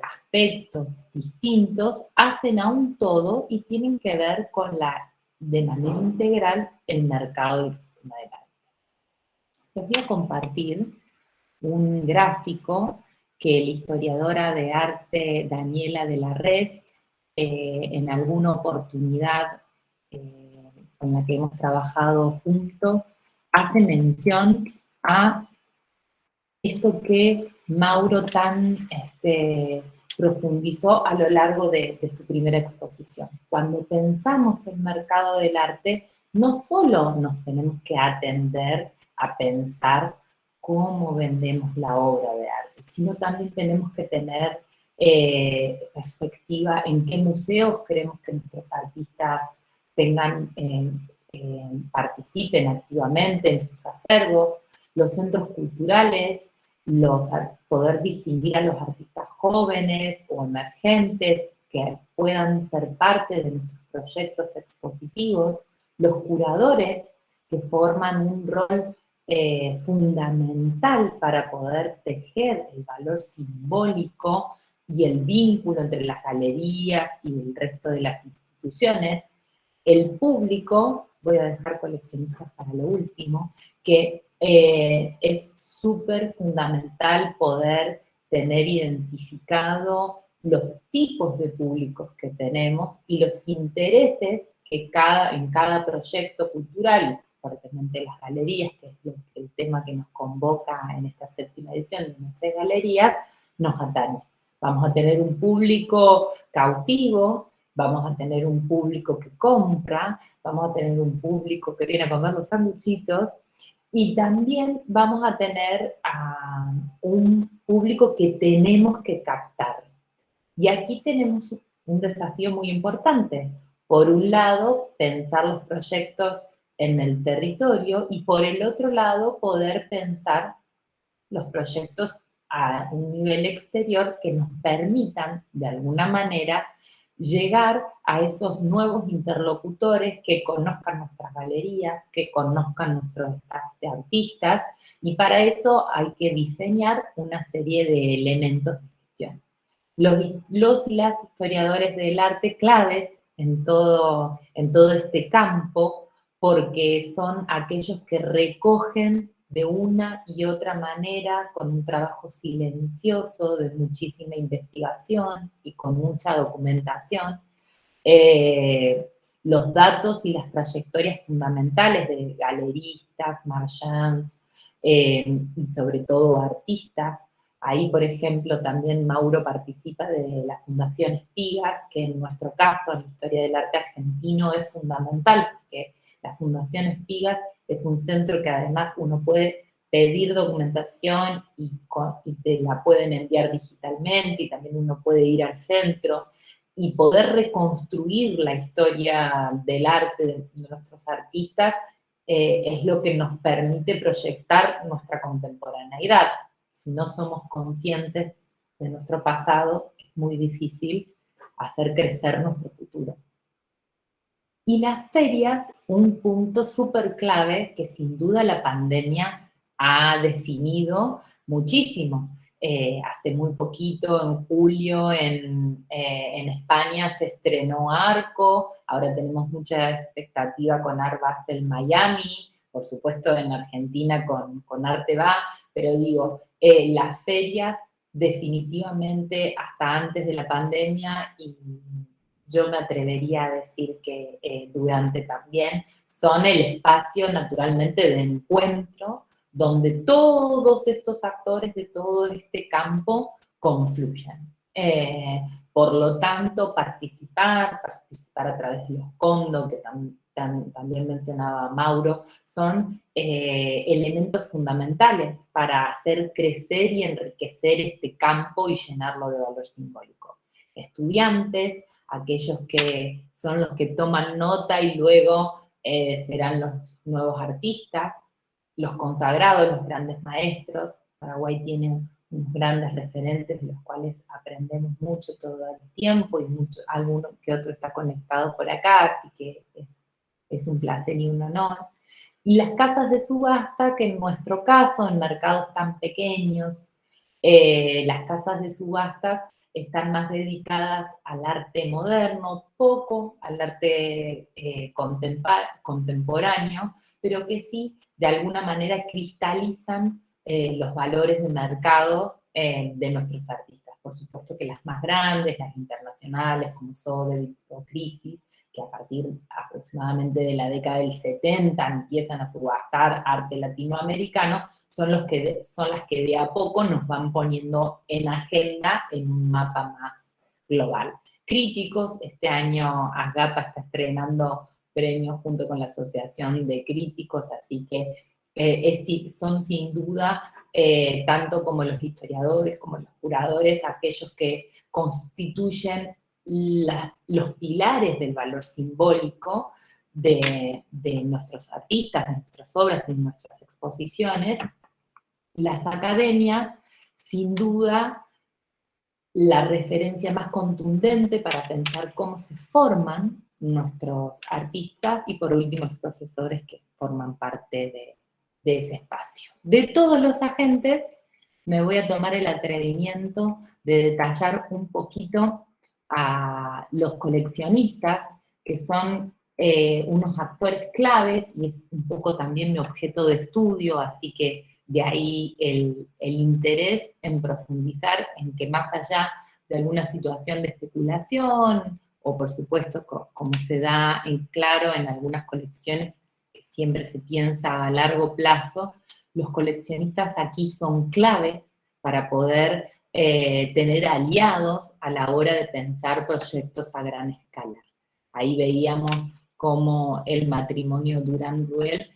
S4: aspectos distintos, hacen a un todo y tienen que ver con de manera integral el mercado del sistema del arte. Les voy a compartir un gráfico que la historiadora de arte Daniela de la Res, en alguna oportunidad con la que hemos trabajado juntos, hace mención a esto que Mauro tan profundizó a lo largo de su primera exposición. Cuando pensamos el mercado del arte, no solo nos tenemos que atender a pensar cómo vendemos la obra de arte, sino también tenemos que tener perspectiva en qué museos queremos que nuestros artistas tengan, participen activamente en sus acervos, los centros culturales, poder distinguir a los artistas jóvenes o emergentes que puedan ser parte de nuestros proyectos expositivos, los curadores que forman un rol fundamental para poder tejer el valor simbólico y el vínculo entre las galerías y el resto de las instituciones, el público, voy a dejar coleccionistas para lo último, que es súper fundamental poder tener identificado los tipos de públicos que tenemos y los intereses que en cada proyecto cultural, fuertemente las galerías, que es el tema que nos convoca en esta 7ª edición de Noche de Galerías, nos atañe. Vamos a tener un público cautivo, vamos a tener un público que compra, vamos a tener un público que viene a comer los sanguchitos, y también vamos a tener un público que tenemos que captar. Y aquí tenemos un desafío muy importante. Por un lado, pensar los proyectos en el territorio, y por el otro lado, poder pensar los proyectos a un nivel exterior que nos permitan, de alguna manera, llegar a esos nuevos interlocutores que conozcan nuestras galerías, que conozcan nuestro staff de artistas, y para eso hay que diseñar una serie de elementos de gestión. Los y las historiadores del arte claves en todo este campo, porque son aquellos que recogen de una y otra manera, con un trabajo silencioso, de muchísima investigación y con mucha documentación, los datos y las trayectorias fundamentales de galeristas, marchands, y sobre todo artistas. Ahí, por ejemplo, también Mauro participa de la Fundación Espigas, que en nuestro caso, en la historia del arte argentino, es fundamental, porque la Fundación Espigas es un centro que además uno puede pedir documentación y te la pueden enviar digitalmente, y también uno puede ir al centro y poder reconstruir la historia del arte de nuestros artistas, es lo que nos permite proyectar nuestra contemporaneidad. Si no somos conscientes de nuestro pasado, es muy difícil hacer crecer nuestro futuro. Y las ferias, un punto súper clave que sin duda la pandemia ha definido muchísimo. Hace muy poquito, en julio, en España se estrenó Arco, ahora tenemos mucha expectativa con Art Basel Miami, por supuesto en Argentina con Arte Va, pero digo, las ferias definitivamente hasta antes de la pandemia, y yo me atrevería a decir que durante también, son el espacio naturalmente de encuentro donde todos estos actores de todo este campo confluyen. Por lo tanto, participar a través de los condos, que también mencionaba Mauro, son elementos fundamentales para hacer crecer y enriquecer este campo y llenarlo de valor simbólico. Estudiantes, aquellos que son los que toman nota y luego serán los nuevos artistas, los consagrados, los grandes maestros. Paraguay tiene unos grandes referentes de los cuales aprendemos mucho todo el tiempo, y alguno que otro está conectado por acá, así que es un placer y un honor. Y las casas de subasta, que en nuestro caso, en mercados tan pequeños, las casas de subastas están más dedicadas al arte moderno, poco al arte contemporáneo, pero que sí, de alguna manera, cristalizan los valores de mercados de nuestros artistas. Por supuesto que las más grandes, las internacionales, como Sotheby's o Christie's, que a partir aproximadamente de la década del 70 empiezan a subastar arte latinoamericano, son las que de a poco nos van poniendo en agenda en un mapa más global. Críticos, este año ASGAPA está estrenando premios junto con la Asociación de Críticos, así que son sin duda, tanto como los historiadores, como los curadores, aquellos que constituyen los pilares del valor simbólico de nuestros artistas, de nuestras obras y de nuestras exposiciones. Las academias, sin duda, la referencia más contundente para pensar cómo se forman nuestros artistas, y por último los profesores que forman parte de ese espacio. De todos los agentes, me voy a tomar el atrevimiento de detallar un poquito a los coleccionistas, que son unos actores claves, y es un poco también mi objeto de estudio, así que de ahí el interés en profundizar en que más allá de alguna situación de especulación, o por supuesto como se da en claro en algunas colecciones, que siempre se piensa a largo plazo, los coleccionistas aquí son claves para poder tener aliados a la hora de pensar proyectos a gran escala. Ahí veíamos cómo el matrimonio Durán-Ruel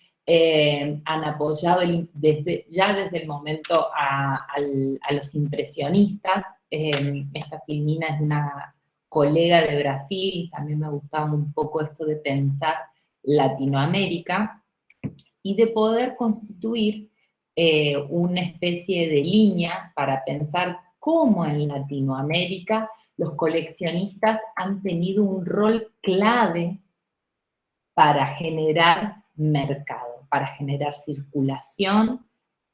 S4: han apoyado desde el momento a los impresionistas. Esta filmina es una colega de Brasil, también me gustaba un poco esto de pensar Latinoamérica, y de poder constituir una especie de línea para pensar cómo en Latinoamérica los coleccionistas han tenido un rol clave para generar mercado, para generar circulación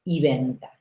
S4: y venta.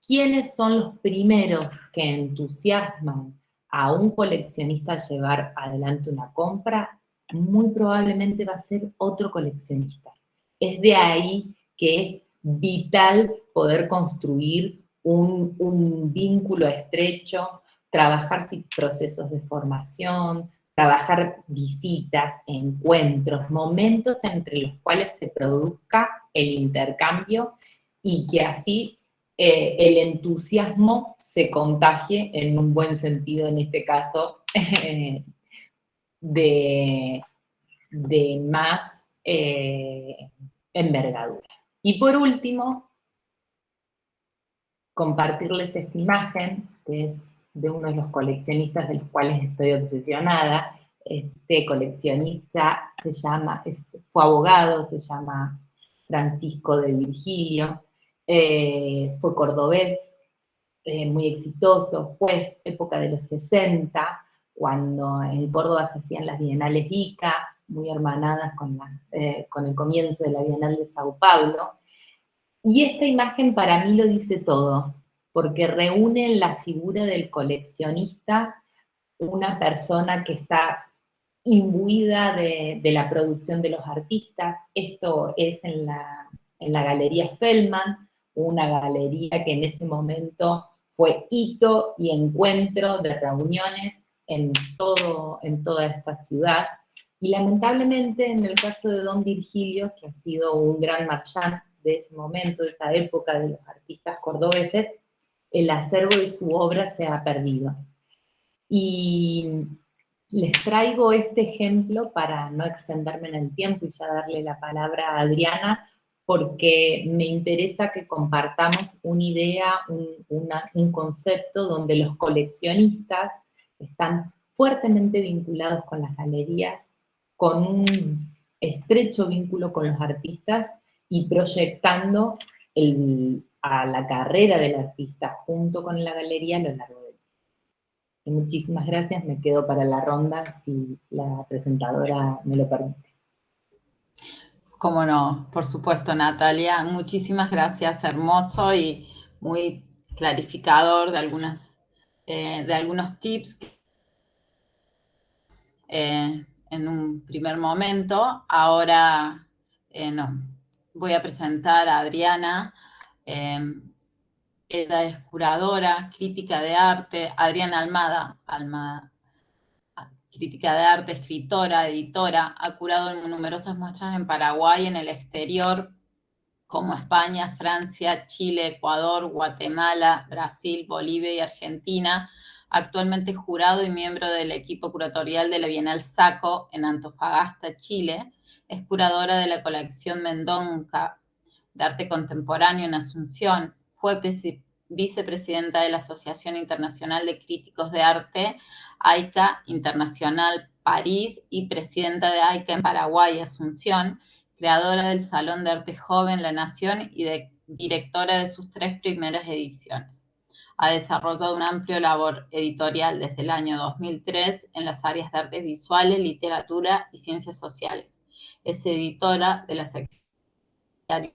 S4: ¿Quiénes son los primeros que entusiasman a un coleccionista a llevar adelante una compra? Muy probablemente va a ser otro coleccionista. Es de ahí que es vital poder construir un vínculo estrecho, trabajar procesos de formación, trabajar visitas, encuentros, momentos entre los cuales se produzca el intercambio, y que así el entusiasmo se contagie en un buen sentido, en este caso, de más envergadura. Y por último, compartirles esta imagen, que es de uno de los coleccionistas de los cuales estoy obsesionada. Este coleccionista fue abogado, se llama Francisco de Virgilio, fue cordobés, muy exitoso, juez, época de los 60, cuando en Córdoba se hacían las bienales ICA, muy hermanadas con el comienzo de la Bienal de Sao Paulo. Y esta imagen para mí lo dice todo, porque reúne en la figura del coleccionista una persona que está imbuida de la producción de los artistas. Esto es en la Galería Feldman, una galería que en ese momento fue hito y encuentro de reuniones en toda esta ciudad. Y lamentablemente, en el caso de Don Virgilio, que ha sido un gran marchand de ese momento, de esa época de los artistas cordobeses, el acervo de su obra se ha perdido. Y les traigo este ejemplo para no extenderme en el tiempo y ya darle la palabra a Adriana, porque me interesa que compartamos una idea, un concepto donde los coleccionistas están fuertemente vinculados con las galerías, con un estrecho vínculo con los artistas y proyectando a la carrera del artista junto con la galería a lo largo del tiempo. Muchísimas gracias, me quedo para la ronda si la presentadora me lo permite.
S1: Cómo no, por supuesto, Natalia. Muchísimas gracias, hermoso y muy clarificador de algunos tips en un primer momento. Ahora no, voy a presentar a Adriana. Ella es curadora, crítica de arte. Adriana Almada, crítica de arte, escritora, editora, ha curado numerosas muestras en Paraguay y en el exterior, como España, Francia, Chile, Ecuador, Guatemala, Brasil, Bolivia y Argentina. Actualmente es jurado y miembro del equipo curatorial de la Bienal Saco en Antofagasta, Chile. Es curadora de la colección Mendonca de Arte Contemporáneo en Asunción. Fue vicepresidenta de la Asociación Internacional de Críticos de Arte, AICA Internacional París, y presidenta de AICA en Paraguay, Asunción, creadora del Salón de Arte Joven La Nación y directora de sus 3 primeras ediciones. Ha desarrollado una amplia labor editorial desde el año 2003 en las áreas de artes visuales, literatura y ciencias sociales. Es editora de la sección de Diario.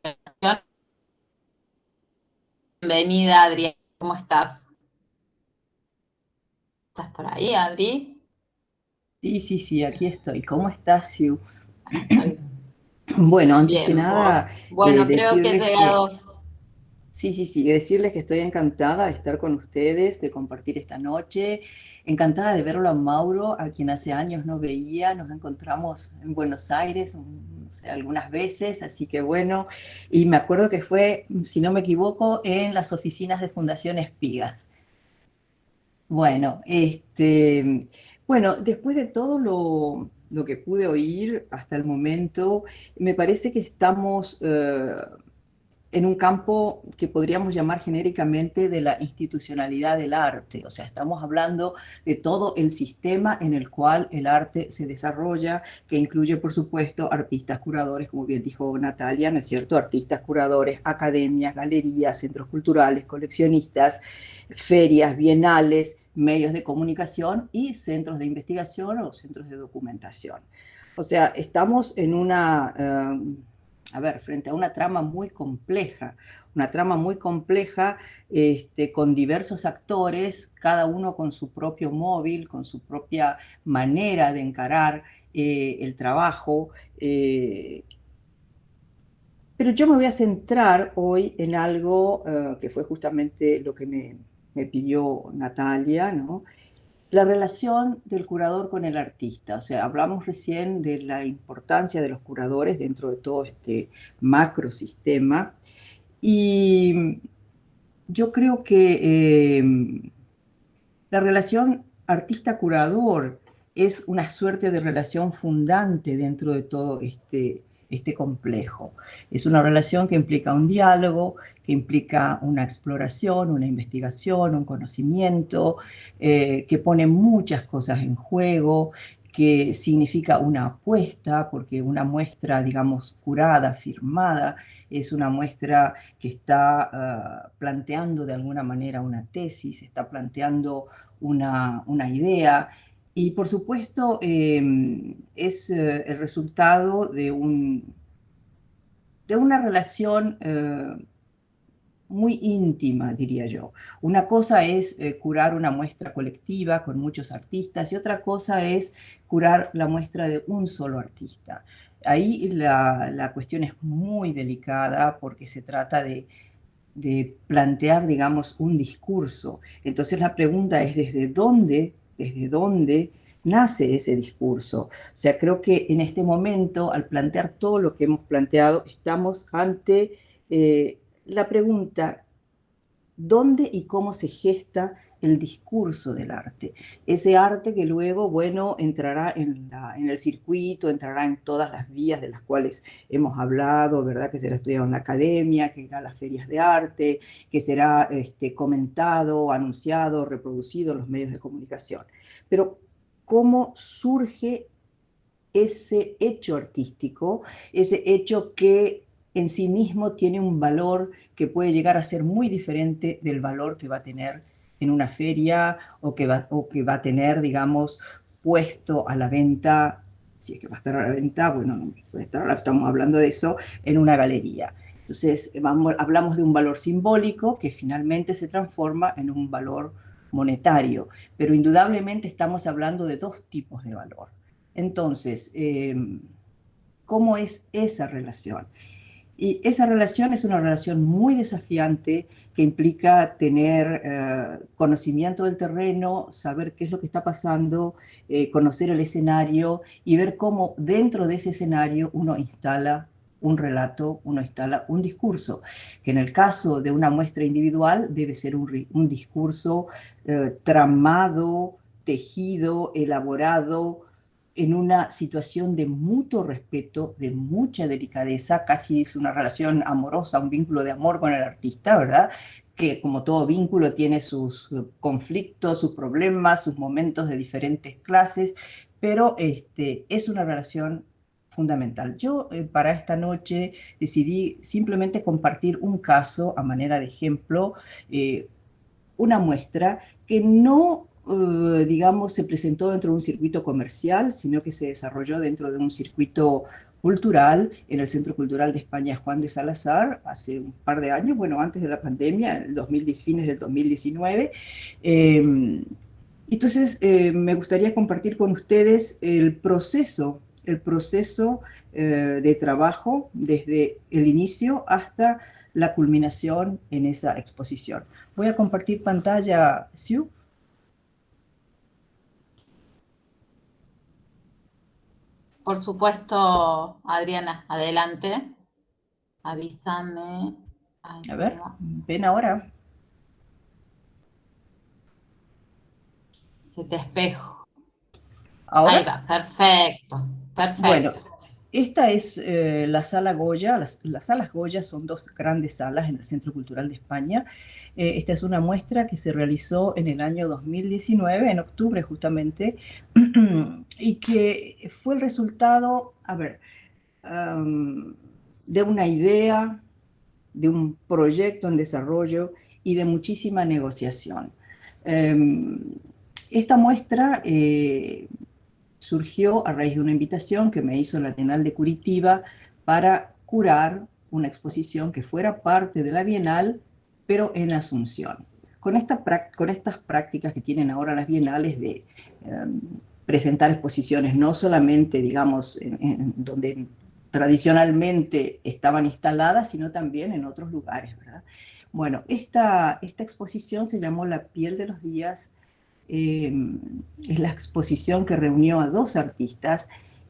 S1: Bienvenida, Adriana. ¿Cómo estás? ¿Estás por ahí, Adri?
S5: Sí, aquí estoy. ¿Cómo estás, Siu? Bueno, antes que
S1: Bien,
S5: nada,
S1: vos. Bueno, creo que he
S5: decirles
S1: llegado.
S5: decirles que estoy encantada de estar con ustedes, de compartir esta noche. Encantada de verlo a Mauro, a quien hace años no veía. Nos encontramos en Buenos Aires, no sé, algunas veces, así que bueno. Y me acuerdo que fue, si no me equivoco, en las oficinas de Fundación Espigas. Bueno, bueno, después de todo lo que pude oír hasta el momento, me parece que estamos en un campo que podríamos llamar genéricamente de la institucionalidad del arte. O sea, estamos hablando de todo el sistema en el cual el arte se desarrolla, que incluye, por supuesto, artistas curadores, como bien dijo Natalia, ¿no es cierto? Artistas curadores, academias, galerías, centros culturales, coleccionistas, ferias, bienales, medios de comunicación y centros de investigación o centros de documentación. O sea, estamos en frente a una trama muy compleja, con diversos actores, cada uno con su propio móvil, con su propia manera de encarar el trabajo. Pero yo me voy a centrar hoy en algo que fue justamente lo que me pidió Natalia, ¿no? La relación del curador con el artista. O sea, hablamos recién de la importancia de los curadores dentro de todo este macrosistema. Y yo creo que la relación artista-curador es una suerte de relación fundante dentro de todo este complejo. Es una relación que implica un diálogo, que implica una exploración, una investigación, un conocimiento, que pone muchas cosas en juego, que significa una apuesta, porque una muestra, digamos, curada, firmada, es una muestra que está planteando de alguna manera una tesis, está planteando una idea, y por supuesto es el resultado de una relación muy íntima, diría yo. Una cosa es curar una muestra colectiva con muchos artistas y otra cosa es curar la muestra de un solo artista. Ahí la cuestión es muy delicada porque se trata de de plantear, digamos, un discurso. Entonces la pregunta es desde dónde nace ese discurso. O sea, creo que en este momento, al plantear todo lo que hemos planteado, estamos ante la pregunta, ¿dónde y cómo se gesta el discurso del arte? Ese arte que luego, bueno, entrará en el circuito, entrará en todas las vías de las cuales hemos hablado, ¿verdad? Que será estudiado en la academia, que irá a las ferias de arte, que será comentado, anunciado, reproducido en los medios de comunicación. Pero, ¿cómo surge ese hecho artístico, ese hecho que en sí mismo tiene un valor que puede llegar a ser muy diferente del valor que va a tener en una feria o que va a tener, digamos, puesto a la venta, si es que va a estar a la venta, bueno, puede estar, estamos hablando de eso, en una galería. Entonces, hablamos de un valor simbólico que finalmente se transforma en un valor monetario, pero indudablemente estamos hablando de dos tipos de valor. Entonces, ¿cómo es esa relación? Y esa relación es una relación muy desafiante que implica tener conocimiento del terreno, saber qué es lo que está pasando, conocer el escenario y ver cómo dentro de ese escenario uno instala un relato, uno instala un discurso, que en el caso de una muestra individual debe ser un discurso tramado, tejido, elaborado, en una situación de mutuo respeto, de mucha delicadeza, casi es una relación amorosa, un vínculo de amor con el artista, ¿verdad? Que como todo vínculo tiene sus conflictos, sus problemas, sus momentos de diferentes clases, pero es una relación fundamental. Yo para esta noche decidí simplemente compartir un caso a manera de ejemplo, una muestra que no, digamos, se presentó dentro de un circuito comercial, sino que se desarrolló dentro de un circuito cultural en el Centro Cultural de España Juan de Salazar hace un par de años, bueno, antes de la pandemia, el 2010, fines del 2019. Entonces, me gustaría compartir con ustedes el proceso de trabajo desde el inicio hasta la culminación en esa exposición. Voy a compartir pantalla, Sue.
S1: Por supuesto, Adriana, adelante. Avísame. Ay,
S5: A ver, ven ahora.
S1: se te espejo. Ahí
S5: ¿Ahora?
S1: va, perfecto,
S5: Bueno,
S1: perfecto.
S5: esta es la Sala Goya. Las salas Goya son dos grandes salas en el Centro Cultural de España. Esta es una muestra que se realizó en el año 2019, en octubre justamente, y que fue el resultado, a ver, de una idea, de un proyecto en desarrollo y de muchísima negociación. Esta muestra surgió a raíz de una invitación que me hizo la Bienal de Curitiba para curar una exposición que fuera parte de la Bienal, pero en Asunción. Con estas prácticas que tienen ahora las bienales de presentar exposiciones no solamente, digamos, en donde tradicionalmente estaban instaladas, sino también en otros lugares, ¿verdad? Bueno, esta exposición se llamó La piel de los días. Es la exposición que reunió a dos artistas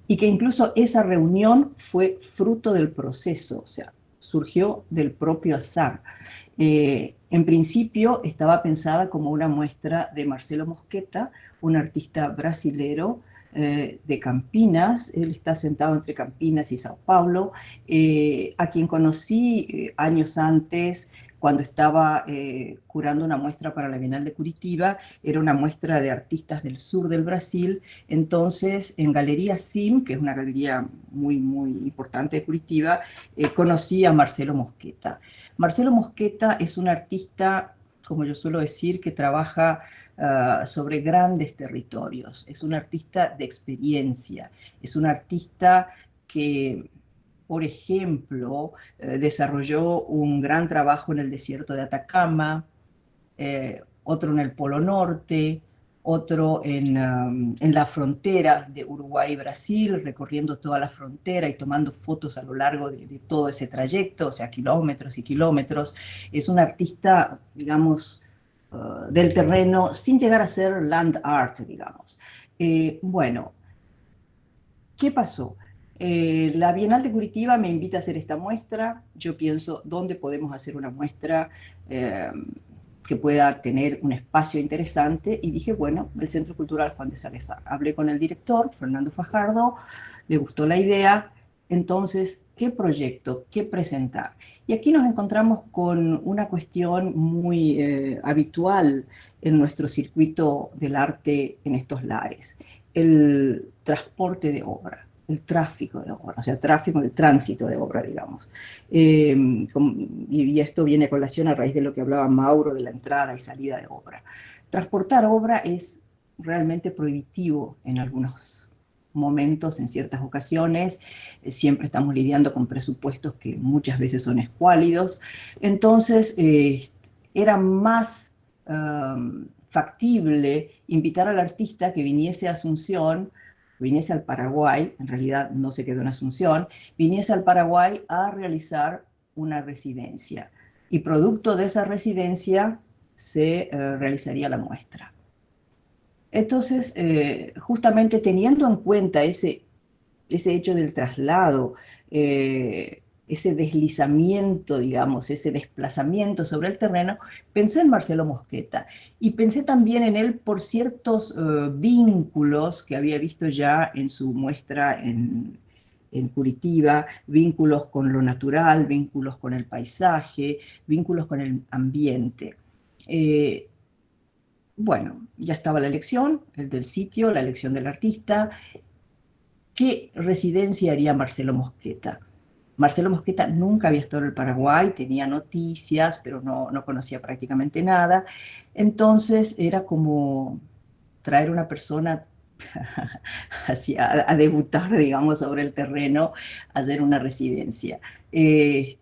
S5: y que incluso esa reunión fue fruto del proceso, o sea, surgió del propio azar. En principio estaba pensada como una muestra de Marcelo Mosqueta, un artista brasilero de Campinas. Él está sentado entre Campinas y Sao Paulo, a quien conocí años antes cuando estaba curando una muestra para la Bienal de Curitiba. Era una muestra de artistas del sur del Brasil. Entonces, en Galería SIM, que es una galería muy, muy importante de Curitiba, conocí a Marcelo Mosqueta. Marcelo Mosqueta es un artista, como yo suelo decir, que trabaja sobre grandes territorios. Es un artista de experiencia, es un artista que, por ejemplo, desarrolló un gran trabajo en el desierto de Atacama, otro en el Polo Norte, otro en la frontera de Uruguay y Brasil, recorriendo toda la frontera y tomando fotos a lo largo de todo ese trayecto, o sea, kilómetros y kilómetros. Es un artista, digamos, del terreno, sin llegar a ser land art, digamos. Bueno, ¿qué pasó? La Bienal de Curitiba me invita a hacer esta muestra. Yo pienso, ¿dónde podemos hacer una muestra que pueda tener un espacio interesante? Y dije, bueno, el Centro Cultural Juan de Salazar. Hablé con el director, Fernando Fajardo, le gustó la idea. Entonces, ¿qué proyecto? ¿Qué presentar? Y aquí nos encontramos con una cuestión muy habitual en nuestro circuito del arte en estos lares: el transporte de obra, el tráfico de obra, o sea, tráfico de tránsito de obra, digamos. Y esto viene a colación a raíz de lo que hablaba Mauro de la entrada y salida de obra. Transportar obra es realmente prohibitivo en algunos momentos, en ciertas ocasiones. Siempre estamos lidiando con presupuestos que muchas veces son escuálidos. Entonces, era más factible invitar al artista que viniese a Asunción, viniese al Paraguay, en realidad no se quedó en Asunción, viniese al Paraguay a realizar una residencia. Y producto de esa residencia se realizaría la muestra. Entonces, justamente teniendo en cuenta ese hecho del traslado, ese deslizamiento, digamos, ese desplazamiento sobre el terreno, pensé en Marcelo Mosqueta y pensé también en él por ciertos vínculos que había visto ya en su muestra en Curitiba, vínculos con lo natural, vínculos con el paisaje, vínculos con el ambiente. Bueno, ya estaba la elección, el del sitio, la elección del artista. ¿Qué residencia haría Marcelo Mosqueta? Marcelo Mosqueta nunca había estado en el Paraguay, tenía noticias, pero no conocía prácticamente nada. Entonces era como traer una persona a debutar, digamos, sobre el terreno, a hacer una residencia. Y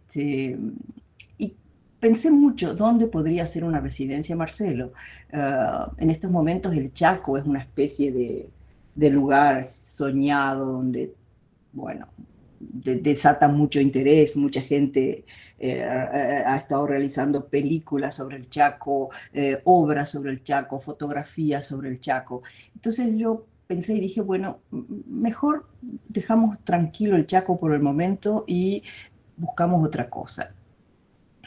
S5: pensé mucho, ¿dónde podría ser una residencia Marcelo? En estos momentos el Chaco es una especie de lugar soñado donde, bueno, desata mucho interés, mucha gente ha estado realizando películas sobre el Chaco, obras sobre el Chaco, fotografías sobre el Chaco. Entonces yo pensé y dije, bueno, mejor dejamos tranquilo el Chaco por el momento y buscamos otra cosa.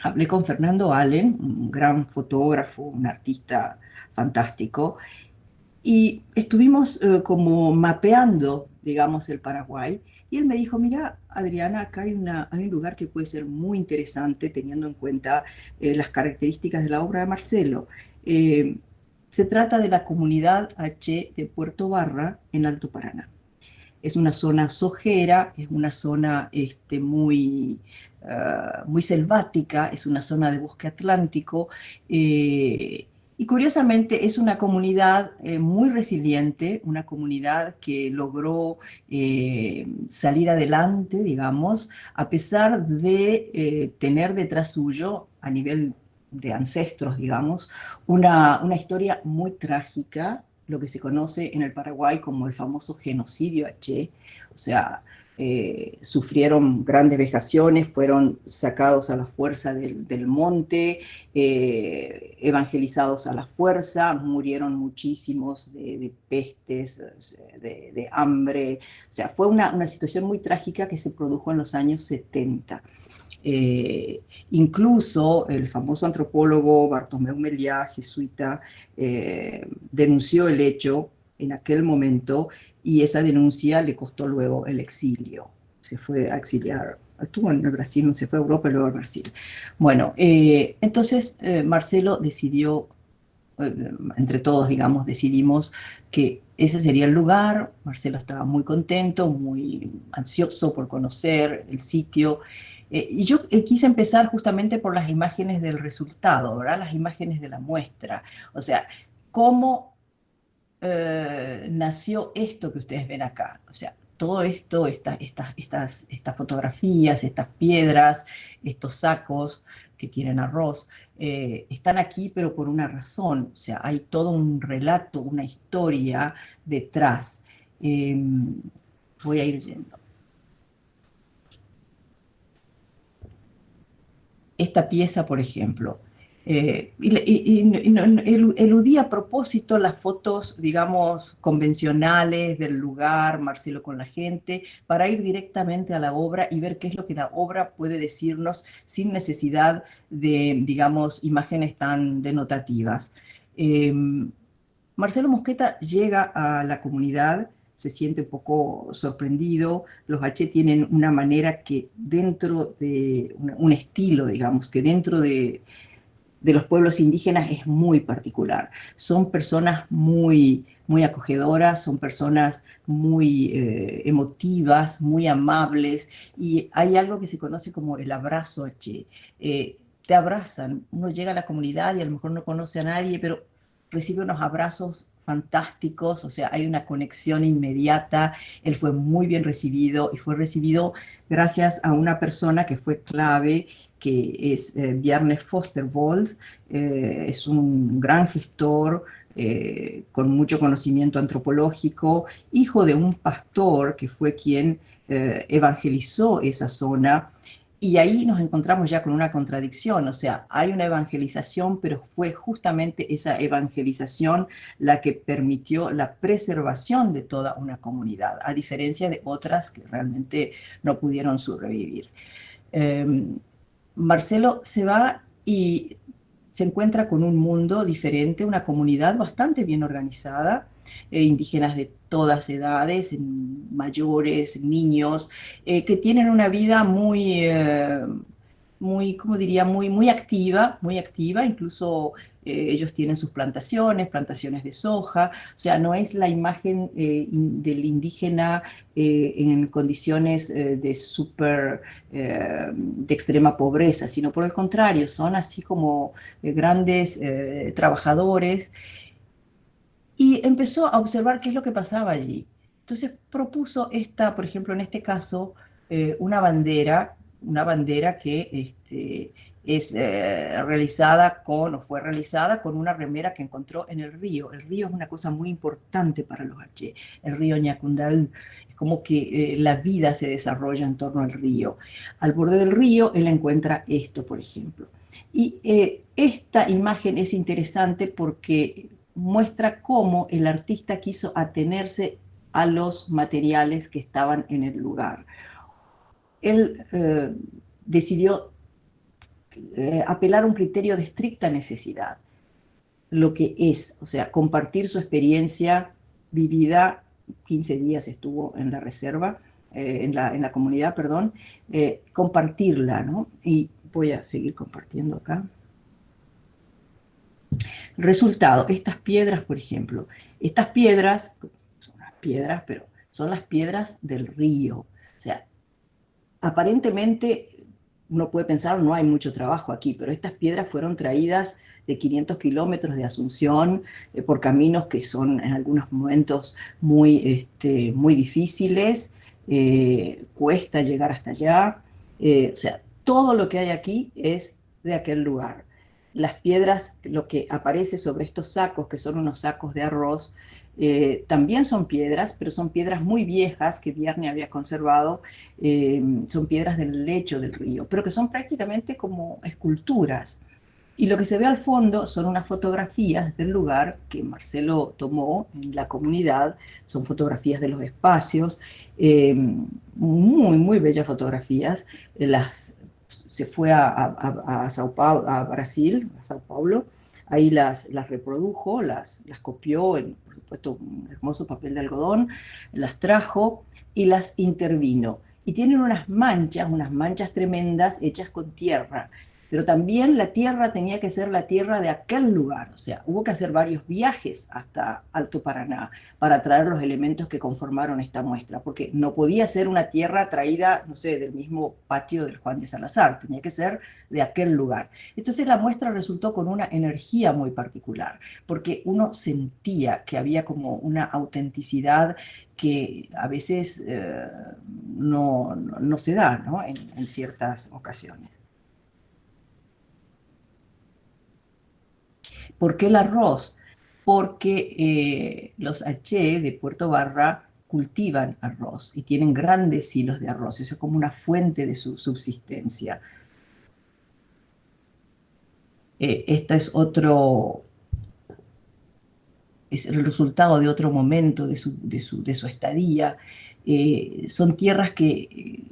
S5: Hablé con Fernando Allen, un gran fotógrafo, un artista fantástico, y estuvimos como mapeando, digamos, el Paraguay. Y él me dijo, mira, Adriana, acá hay un lugar que puede ser muy interesante teniendo en cuenta las características de la obra de Marcelo. Se trata de la comunidad H de Puerto Barra, en Alto Paraná. Es una zona sojera, es una zona muy selvática, es una zona de bosque atlántico, y curiosamente es una comunidad muy resiliente, una comunidad que logró salir adelante, digamos, a pesar de tener detrás suyo, a nivel de ancestros, digamos, una historia muy trágica, lo que se conoce en el Paraguay como el famoso genocidio H. O sea, sufrieron grandes vejaciones, fueron sacados a la fuerza del monte, evangelizados a la fuerza, murieron muchísimos de pestes, de hambre. O sea, fue una situación muy trágica que se produjo en los años 70. Incluso el famoso antropólogo Bartomeu Meliá, jesuita, denunció el hecho en aquel momento, y esa denuncia le costó luego el exilio. Se fue a exiliar, estuvo en el Brasil, se fue a Europa y luego a Brasil. Bueno, entonces Marcelo decidió, entre todos, digamos, decidimos que ese sería el lugar. Marcelo estaba muy contento, muy ansioso por conocer el sitio. Y yo quise empezar justamente por las imágenes del resultado, ¿verdad? Las imágenes de la muestra. O sea, cómo nació esto que ustedes ven acá. O sea, todo esto, estas fotografías, estas piedras, estos sacos que quieren arroz, están aquí pero por una razón, o sea, hay todo un relato, una historia detrás. Voy a ir yendo. Esta pieza, por ejemplo, eludí a propósito las fotos, digamos, convencionales del lugar, Marcelo con la gente, para ir directamente a la obra y ver qué es lo que la obra puede decirnos sin necesidad de, digamos, imágenes tan denotativas. Marcelo Mosqueta llega a la comunidad, se siente un poco sorprendido. Los H tienen una manera que dentro de un estilo, digamos, que dentro de los pueblos indígenas es muy particular. Son personas muy, muy acogedoras, son personas muy emotivas, muy amables, y hay algo que se conoce como el abrazo H. Te abrazan, uno llega a la comunidad y a lo mejor no conoce a nadie, pero recibe unos abrazos fantásticos, o sea, hay una conexión inmediata. Él fue muy bien recibido y fue recibido gracias a una persona que fue clave, que es Bjarne Fostervold. Es un gran gestor con mucho conocimiento antropológico, hijo de un pastor que fue quien evangelizó esa zona. Y ahí nos encontramos ya con una contradicción, o sea, hay una evangelización, pero fue justamente esa evangelización la que permitió la preservación de toda una comunidad, a diferencia de otras que realmente no pudieron sobrevivir. Marcelo se va y se encuentra con un mundo diferente, una comunidad bastante bien organizada, indígenas de todas edades, mayores, niños, que tienen una vida muy, ¿cómo diría? Muy activa, incluso ellos tienen sus plantaciones de soja, o sea, no es la imagen del indígena en condiciones de extrema pobreza, sino por el contrario, son así como grandes trabajadores, y empezó a observar qué es lo que pasaba allí. Entonces propuso esta, por ejemplo, en este caso, una bandera que es realizada o fue realizada con una remera que encontró en el río. El río es una cosa muy importante para los H. El río Ñacundaú. Es como que la vida se desarrolla en torno al río. Al borde del río él encuentra esto, por ejemplo. Y esta imagen es interesante porque muestra cómo el artista quiso atenerse a los materiales que estaban en el lugar. Él decidió apelar a un criterio de estricta necesidad, lo que es, o sea, compartir su experiencia vivida. 15 días estuvo en la reserva, en la comunidad, perdón, compartirla, ¿no? Y voy a seguir compartiendo acá. Resultado, estas piedras, por ejemplo, estas piedras, son las piedras, pero son las piedras del río. O sea, aparentemente uno puede pensar, no hay mucho trabajo aquí, pero estas piedras fueron traídas de 500 kilómetros de Asunción por caminos que son en algunos momentos muy difíciles, cuesta llegar hasta allá. O sea, todo lo que hay aquí es de aquel lugar. Las piedras, lo que aparece sobre estos sacos, que son unos sacos de arroz, también son piedras, pero son piedras muy viejas que Bjarne había conservado. Son piedras del lecho del río, pero que son prácticamente como esculturas. Y lo que se ve al fondo son unas fotografías del lugar que Marcelo tomó en la comunidad. Son fotografías de los espacios, muy, muy bellas fotografías. Se fue a Brasil, a Sao Paulo, ahí las reprodujo, las copió en, por supuesto, un hermoso papel de algodón, las trajo y las intervino. Y tienen unas manchas tremendas hechas con tierra. Pero también la tierra tenía que ser la tierra de aquel lugar, o sea, hubo que hacer varios viajes hasta Alto Paraná para traer los elementos que conformaron esta muestra, porque no podía ser una tierra traída, no sé, del mismo patio del Juan de Salazar, tenía que ser de aquel lugar. Entonces la muestra resultó con una energía muy particular, porque uno sentía que había como una autenticidad que a veces no se da, ¿no? En ciertas ocasiones. ¿Por qué el arroz? Porque los H de Puerto Barra cultivan arroz y tienen grandes silos de arroz. Eso es como una fuente de su subsistencia. Esta es el resultado de otro momento de su estadía. Son tierras que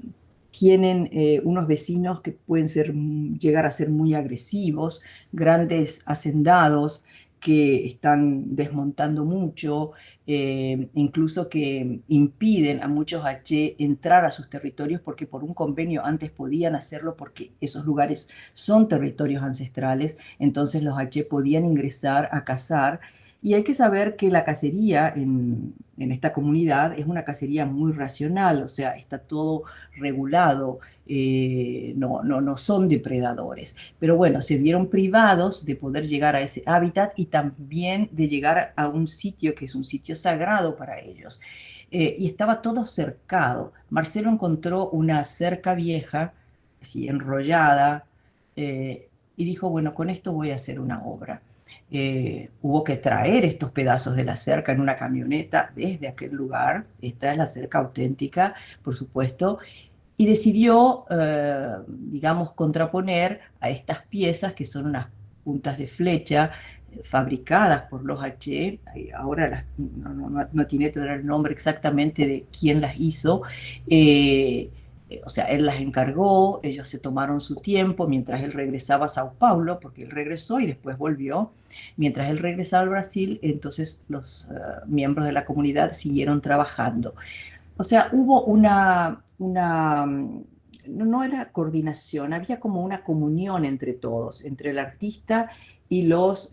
S5: tienen unos vecinos que pueden llegar a ser muy agresivos, grandes hacendados que están desmontando mucho, incluso que impiden a muchos H entrar a sus territorios porque por un convenio antes podían hacerlo porque esos lugares son territorios ancestrales, entonces los H podían ingresar a cazar. Y hay que saber que la cacería en esta comunidad es una cacería muy racional, o sea, está todo regulado, no son depredadores. Pero bueno, se vieron privados de poder llegar a ese hábitat y también de llegar a un sitio que es un sitio sagrado para ellos. Y estaba todo cercado. Marcelo encontró una cerca vieja, así enrollada, y dijo, bueno, con esto voy a hacer una obra. Hubo que traer estos pedazos de la cerca en una camioneta desde aquel lugar. Esta es la cerca auténtica, por supuesto, y decidió, digamos, contraponer a estas piezas que son unas puntas de flecha fabricadas por los H. Ahora no tiene que tener el nombre exactamente de quién las hizo. O sea, él las encargó, ellos se tomaron su tiempo mientras él regresaba a Sao Paulo, porque él regresó y después volvió. Mientras él regresaba al Brasil, entonces los miembros de la comunidad siguieron trabajando. O sea, hubo no era coordinación, había como una comunión entre todos, entre el artista y los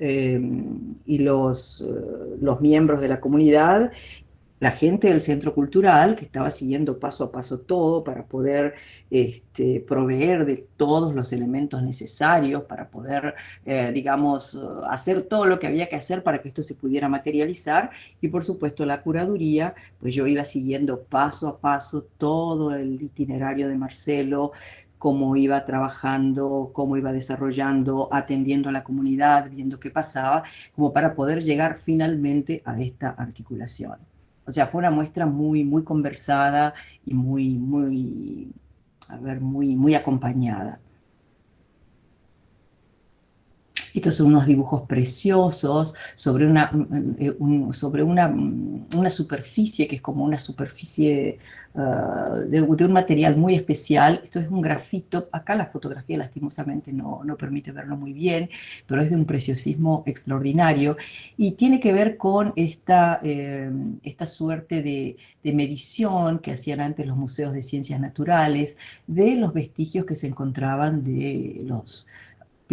S5: miembros de la comunidad, la gente del centro cultural que estaba siguiendo paso a paso todo para poder proveer de todos los elementos necesarios para poder, digamos, hacer todo lo que había que hacer para que esto se pudiera materializar. Y por supuesto la curaduría, pues yo iba siguiendo paso a paso todo el itinerario de Marcelo, cómo iba trabajando, cómo iba desarrollando, atendiendo a la comunidad, viendo qué pasaba, como para poder llegar finalmente a esta articulación. O sea, fue una muestra muy, muy conversada y muy acompañada. Estos son unos dibujos preciosos sobre una superficie que es como una superficie de un material muy especial. Esto es un grafito. Acá la fotografía lastimosamente no permite verlo muy bien, pero es de un preciosismo extraordinario y tiene que ver con esta suerte de medición que hacían antes los museos de ciencias naturales de los vestigios que se encontraban de los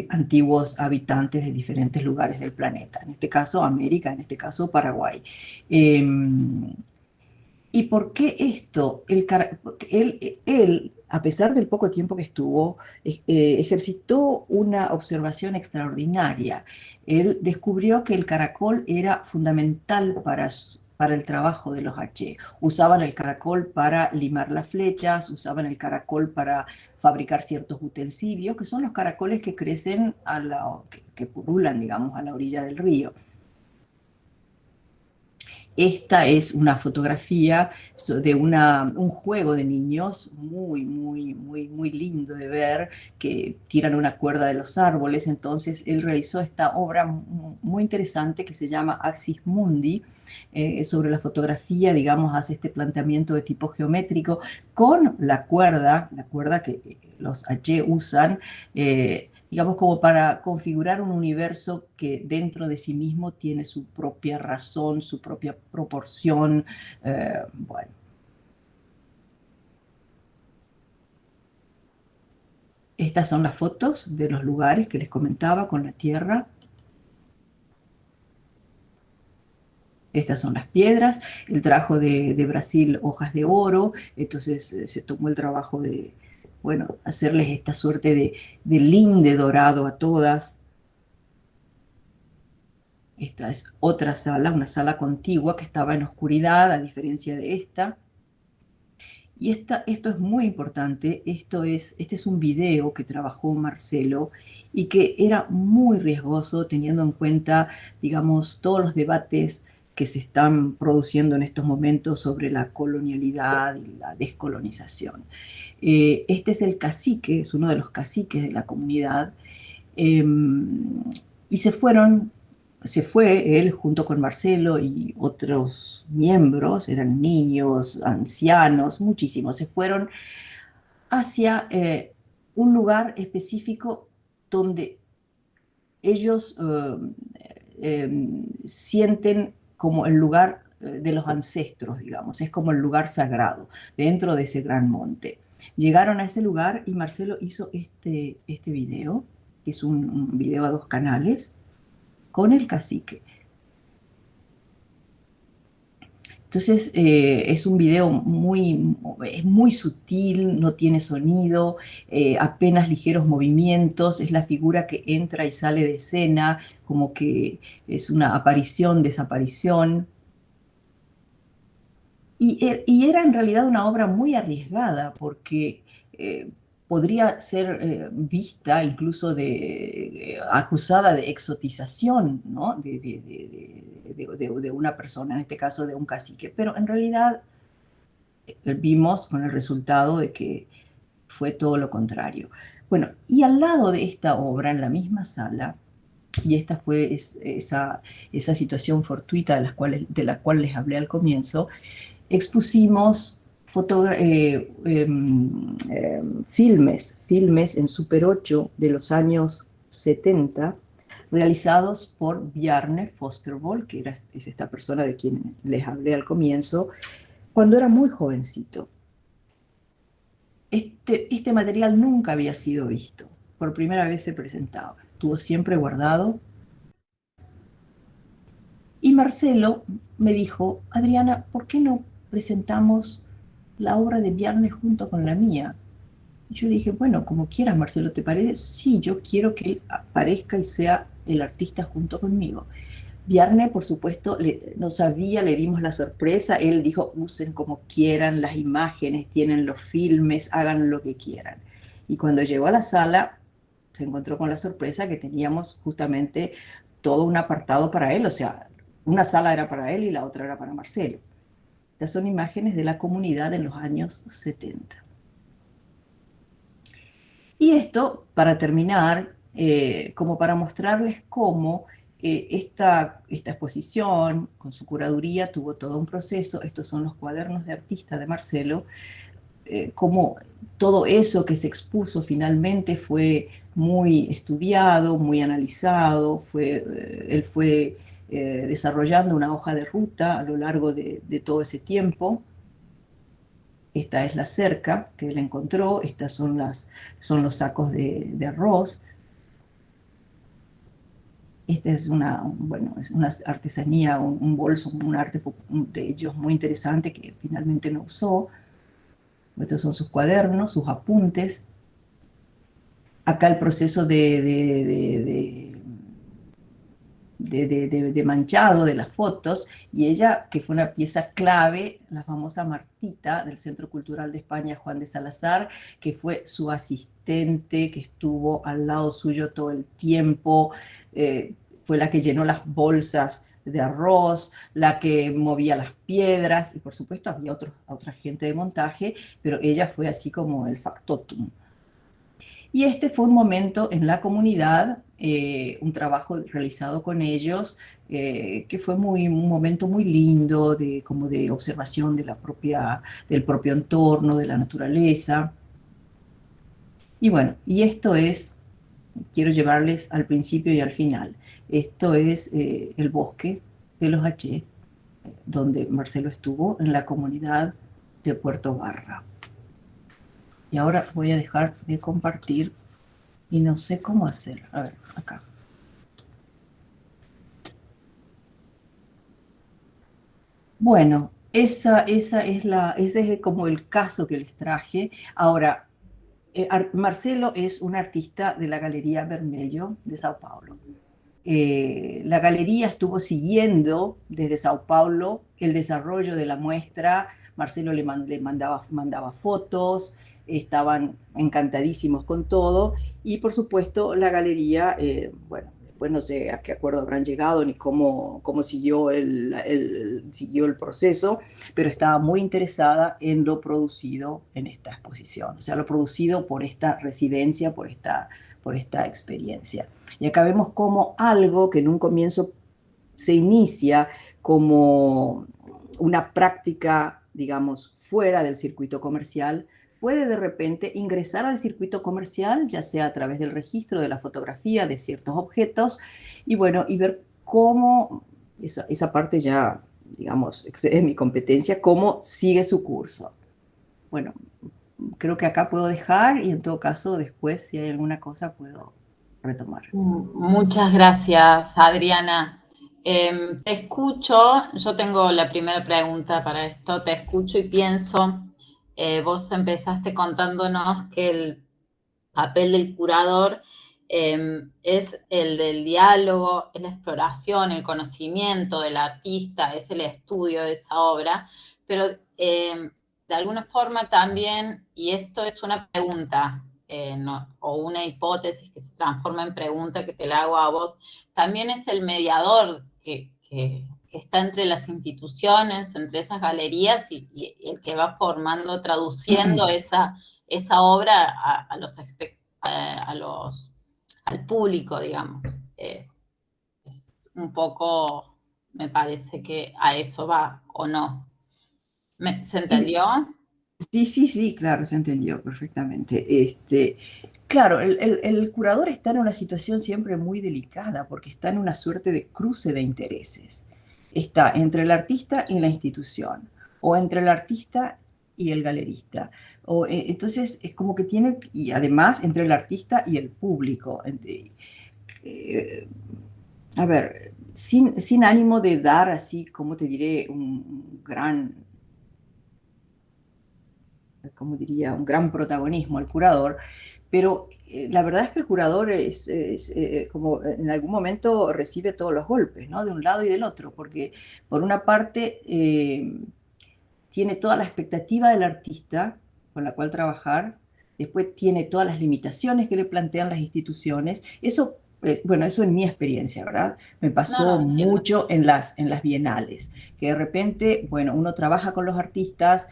S5: antiguos habitantes de diferentes lugares del planeta, en este caso América, en este caso Paraguay. ¿Y por qué esto? Él, a pesar del poco tiempo que estuvo, ejercitó una observación extraordinaria. Él descubrió que el caracol era fundamental para el trabajo de los H. Usaban el caracol para limar las flechas, usaban el caracol para fabricar ciertos utensilios, que son los caracoles que crecen, que purulan, digamos, a la orilla del río. Esta es una fotografía de un juego de niños muy lindo de ver, que tiran una cuerda de los árboles. Entonces él realizó esta obra muy interesante que se llama Axis Mundi, sobre la fotografía, digamos, hace este planteamiento de tipo geométrico con la cuerda que los H usan, digamos, como para configurar un universo que dentro de sí mismo tiene su propia razón, su propia proporción. Bueno. Estas son las fotos de los lugares que les comentaba con la tierra. Estas son las piedras. Él trajo de Brasil hojas de oro, entonces se tomó el trabajo de, bueno, hacerles esta suerte de linde dorado a todas. Esta es otra sala, una sala contigua que estaba en oscuridad, a diferencia de esta. Y esto es muy importante, este es un video que trabajó Marcelo y que era muy riesgoso teniendo en cuenta, digamos, todos los debates que se están produciendo en estos momentos sobre la colonialidad y la descolonización. Este es el cacique, es uno de los caciques de la comunidad, y se fue él junto con Marcelo y otros miembros, eran niños, ancianos, muchísimos, se fueron hacia un lugar específico donde ellos sienten como el lugar de los ancestros, digamos, es como el lugar sagrado dentro de ese gran monte. Llegaron a ese lugar y Marcelo hizo este video, que es un video a 2 canales, con el cacique. Entonces es un video muy sutil, no tiene sonido, apenas ligeros movimientos, es la figura que entra y sale de escena, como que es una aparición, desaparición. Y era en realidad una obra muy arriesgada porque podría ser vista incluso acusada de exotización, ¿no? de una persona, en este caso de un cacique. Pero en realidad vimos con el resultado de que fue todo lo contrario. Bueno, y al lado de esta obra, en la misma sala, y esta fue esa situación fortuita de la cual les hablé al comienzo, expusimos filmes en Super 8 de los años 70, realizados por Bjarne Fostervoll, que es esta persona de quien les hablé al comienzo, cuando era muy jovencito. Este material nunca había sido visto, por primera vez se presentaba, estuvo siempre guardado. Y Marcelo me dijo, Adriana, ¿por qué no presentamos la obra de Bjarne junto con la mía? Y yo dije, bueno, como quieras, Marcelo, ¿te parece? Sí, yo quiero que él aparezca y sea el artista junto conmigo. Bjarne, por supuesto, no sabía, le dimos la sorpresa, él dijo, usen como quieran las imágenes, tienen los filmes, hagan lo que quieran. Y cuando llegó a la sala, se encontró con la sorpresa que teníamos justamente todo un apartado para él, o sea, una sala era para él y la otra era para Marcelo. Estas son imágenes de la comunidad en los años 70. Y esto, para terminar, como para mostrarles cómo esta exposición, con su curaduría, tuvo todo un proceso. Estos son los cuadernos de artista de Marcelo, cómo todo eso que se expuso finalmente fue muy estudiado, muy analizado, él fue desarrollando una hoja de ruta a lo largo de todo ese tiempo. Esta es la cerca que él encontró, estas son los sacos de arroz. Esta es una artesanía, un bolso, un arte de ellos muy interesante que finalmente no usó. Estos son sus cuadernos, sus apuntes. Acá el proceso de manchado de las fotos, y ella, que fue una pieza clave, la famosa Martita del Centro Cultural de España, Juan de Salazar, que fue su asistente, que estuvo al lado suyo todo el tiempo, fue la que llenó las bolsas de arroz, la que movía las piedras, y por supuesto había otra gente de montaje, pero ella fue así como el factotum. Y este fue un momento en la comunidad, un trabajo realizado con ellos, que fue un momento muy lindo, como de observación del propio entorno, de la naturaleza. Y bueno, y esto quiero llevarles al principio y al final. Esto es el bosque de los H, donde Marcelo estuvo, en la comunidad de Puerto Barra. Y ahora voy a dejar de compartir y no sé cómo hacer. A ver, acá. Bueno, ese es como el caso que les traje. Ahora, Marcelo es un artista de la Galería Vermelho de Sao Paulo. La galería estuvo siguiendo desde Sao Paulo el desarrollo de la muestra Marcelo le mandaba fotos, estaban encantadísimos con todo, y por supuesto la galería, bueno, después no sé a qué acuerdo habrán llegado ni cómo siguió siguió el proceso, pero estaba muy interesada en lo producido en esta exposición, o sea, lo producido por esta residencia, por esta experiencia. Y acá vemos cómo algo que en un comienzo se inicia como una práctica, digamos, fuera del circuito comercial, puede de repente ingresar al circuito comercial, ya sea a través del registro de la fotografía de ciertos objetos, y bueno, y ver cómo esa parte ya, digamos, es mi competencia, cómo sigue su curso. Bueno, creo que acá puedo dejar, y en todo caso después, si hay alguna cosa, puedo retomar.
S1: Muchas gracias, Adriana. Te escucho, yo tengo la primera pregunta para esto, te escucho y pienso, vos empezaste contándonos que el papel del curador es el del diálogo, es la exploración, el conocimiento del artista, es el estudio de esa obra, pero de alguna forma también, y esto es una pregunta, o una hipótesis que se transforma en pregunta que te la hago a vos, también es el mediador que está entre las instituciones, entre esas galerías y el que va formando, traduciendo esa obra al público, digamos. Es un poco, me parece que a eso va, ¿o no? ¿Se entendió?
S5: Sí, claro, se entendió perfectamente. Claro, el curador está en una situación siempre muy delicada porque está en una suerte de cruce de intereses. Está entre el artista y la institución, o entre el artista y el galerista. Entonces es como que tiene, y además entre el artista y el público. A ver, sin ánimo de dar así, como te diré, un gran, como diría, un gran protagonismo al curador, pero la verdad es que el curador como en algún momento recibe todos los golpes, ¿no? De un lado y del otro, porque por una parte tiene toda la expectativa del artista con la cual trabajar, después tiene todas las limitaciones que le plantean las instituciones. Eso, bueno, eso en mi experiencia, ¿verdad? Me pasó mucho en las bienales, que de repente, bueno, uno trabaja con los artistas,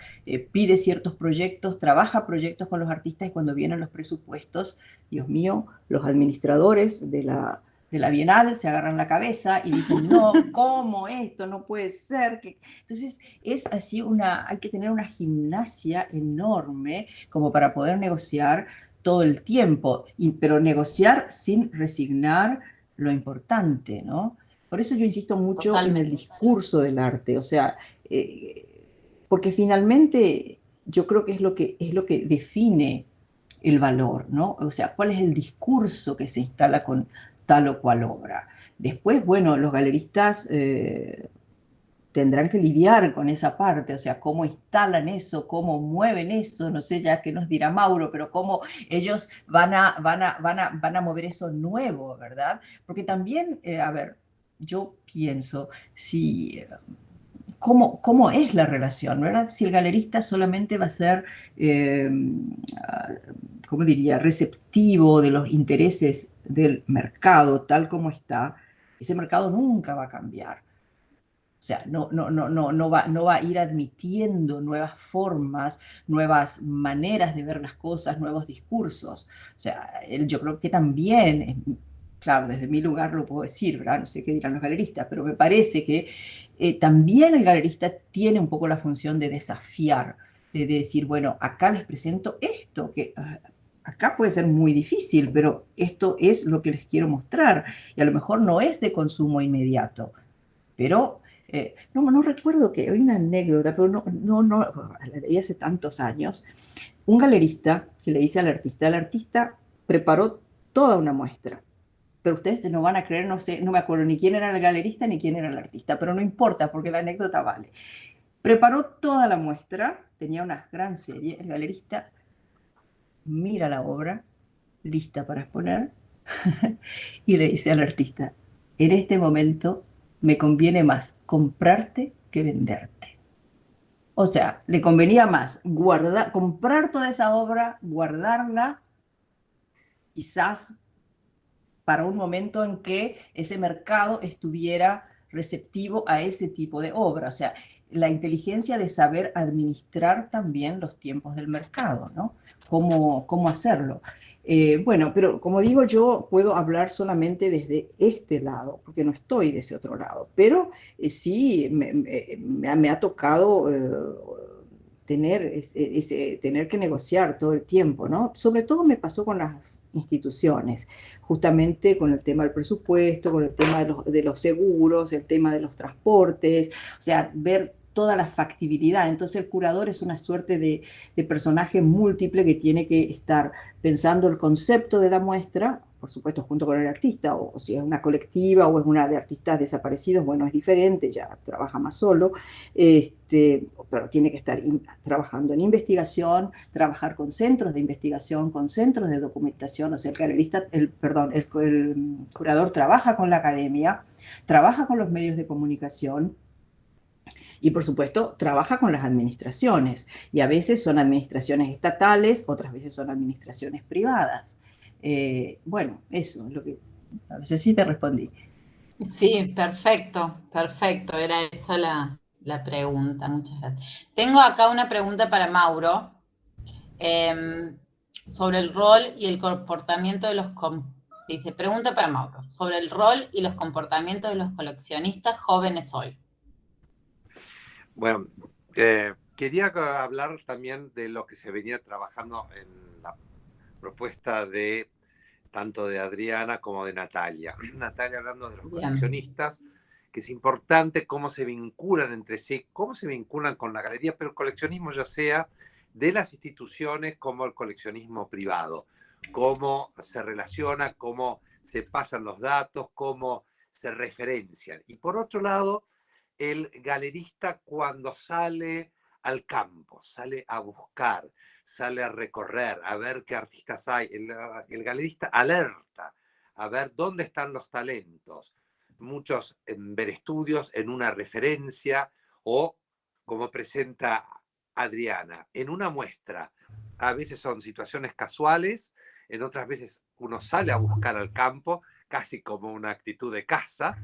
S5: pide ciertos proyectos, trabaja proyectos con los artistas, y cuando vienen los presupuestos, Dios mío, los administradores de la Bienal se agarran la cabeza y dicen, no, ¿cómo esto? No puede ser. Entonces es así hay que tener una gimnasia enorme como para poder negociar todo el tiempo, pero negociar sin resignar lo importante, ¿no? Por eso yo insisto mucho Totalmente. En el discurso del arte, o sea, porque finalmente yo creo que es lo que define el valor, ¿no? O sea, ¿cuál es el discurso que se instala con tal o cual obra? Después, bueno, los galeristas tendrán que lidiar con esa parte, o sea, cómo instalan eso, cómo mueven eso, no sé ya qué nos dirá Mauro, pero cómo ellos van a mover eso nuevo, ¿verdad? Porque también, a ver, yo pienso, si... ¿Cómo es la relación, ¿verdad? Si el galerista solamente va a ser, ¿cómo diría?, receptivo de los intereses del mercado tal como está, ese mercado nunca va a cambiar. O sea, no va a ir admitiendo nuevas formas, nuevas maneras de ver las cosas, nuevos discursos. O sea, yo creo que también, claro, desde mi lugar lo puedo decir, ¿verdad? No sé qué dirán los galeristas, pero me parece que también el galerista tiene un poco la función de desafiar, de decir, bueno, acá les presento esto, que acá puede ser muy difícil, pero esto es lo que les quiero mostrar. Y a lo mejor no es de consumo inmediato, pero... no recuerdo que hay una anécdota, pero la leí hace tantos años. Un galerista que le dice al artista preparó toda una muestra, pero ustedes no van a creer, no sé, no me acuerdo ni quién era el galerista ni quién era el artista, pero no importa porque la anécdota vale. Preparó toda la muestra, tenía una gran serie, el galerista mira la obra, lista para exponer, y le dice al artista, en este momento me conviene más comprarte que venderte. O sea, le convenía más comprar toda esa obra, guardarla, quizás para un momento en que ese mercado estuviera receptivo a ese tipo de obra. O sea, la inteligencia de saber administrar también los tiempos del mercado, ¿no? Cómo hacerlo. Bueno, pero como digo, yo puedo hablar solamente desde este lado, porque no estoy de ese otro lado, pero sí me ha tocado tener que negociar todo el tiempo, ¿no? Sobre todo me pasó con las instituciones, justamente con el tema del presupuesto, con el tema de los seguros, el tema de los transportes, o sea, ver toda la factibilidad. Entonces el curador es una suerte de personaje múltiple que tiene que estar pensando el concepto de la muestra, por supuesto junto con el artista, o si es una colectiva o es una de artistas desaparecidos, bueno, es diferente, ya trabaja más solo, pero tiene que estar trabajando en investigación, trabajar con centros de investigación, con centros de documentación, o sea, el curador trabaja con la academia, trabaja con los medios de comunicación, y por supuesto, trabaja con las administraciones. Y a veces son administraciones estatales, otras veces son administraciones privadas. Bueno, eso es lo que... A veces sí te respondí.
S1: Sí, perfecto, perfecto. Era esa la pregunta. Muchas gracias. Tengo acá una pregunta para Mauro sobre el rol y el comportamiento de dice, pregunta para Mauro, sobre el rol y los comportamientos de los coleccionistas jóvenes hoy.
S3: Bueno, quería hablar también de lo que se venía trabajando en la propuesta de tanto de Adriana como de Natalia. Natalia hablando de los coleccionistas, que es importante cómo se vinculan entre sí, cómo se vinculan con la galería, pero el coleccionismo ya sea de las instituciones como el coleccionismo privado, cómo se relaciona, cómo se pasan los datos, cómo se referencian. Y por otro lado, el galerista cuando sale al campo, sale a buscar, sale a recorrer, a ver qué artistas hay. El galerista alerta a ver dónde están los talentos. Muchos en ver estudios, en una referencia o, como presenta Adriana, en una muestra. A veces son situaciones casuales, en otras veces uno sale a buscar al campo, casi como una actitud de caza,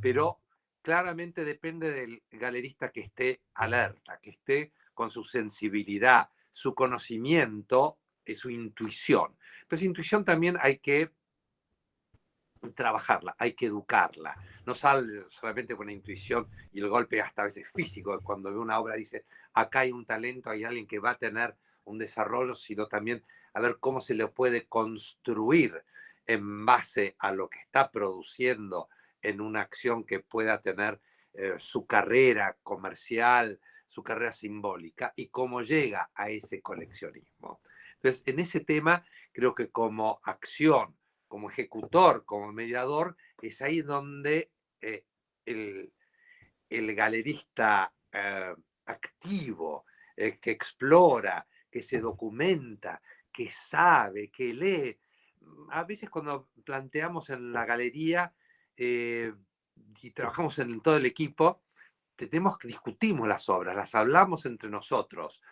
S3: pero claramente depende del galerista que esté alerta, que esté con su sensibilidad, su conocimiento, su intuición. Pero esa intuición también hay que trabajarla, hay que educarla. No sale solamente con la intuición y el golpe hasta a veces físico, cuando ve una obra dice, acá hay un talento, hay alguien que va a tener un desarrollo, sino también a ver cómo se le puede construir en base a lo que está produciendo en una acción que pueda tener su carrera comercial, su carrera simbólica y cómo llega a ese coleccionismo. Entonces, en ese tema, creo que como acción, como ejecutor, como mediador, es ahí donde el, el galerista activo, que explora, que se documenta, que sabe, que lee. A veces cuando planteamos en la galería y trabajamos en todo el equipo, discutimos las obras, las hablamos entre nosotros,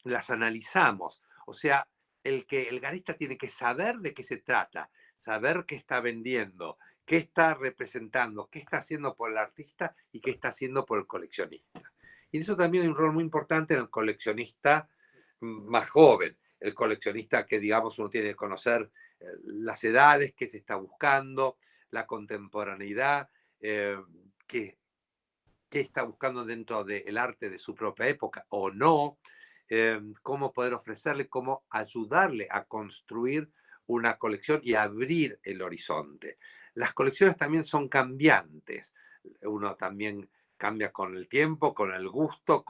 S3: las analizamos. O sea, el galerista tiene que saber de qué se trata, saber qué está vendiendo, qué está representando, qué está haciendo por el artista y qué está haciendo por el coleccionista. Y eso también hay un rol muy importante en el coleccionista más joven, el coleccionista que, digamos, uno tiene que conocer las edades, qué se está buscando, la contemporaneidad, qué está buscando dentro del arte de su propia época o no, cómo poder ofrecerle, cómo ayudarle a construir una colección y abrir el horizonte. Las colecciones también son cambiantes. Uno también cambia con el tiempo, con el gusto,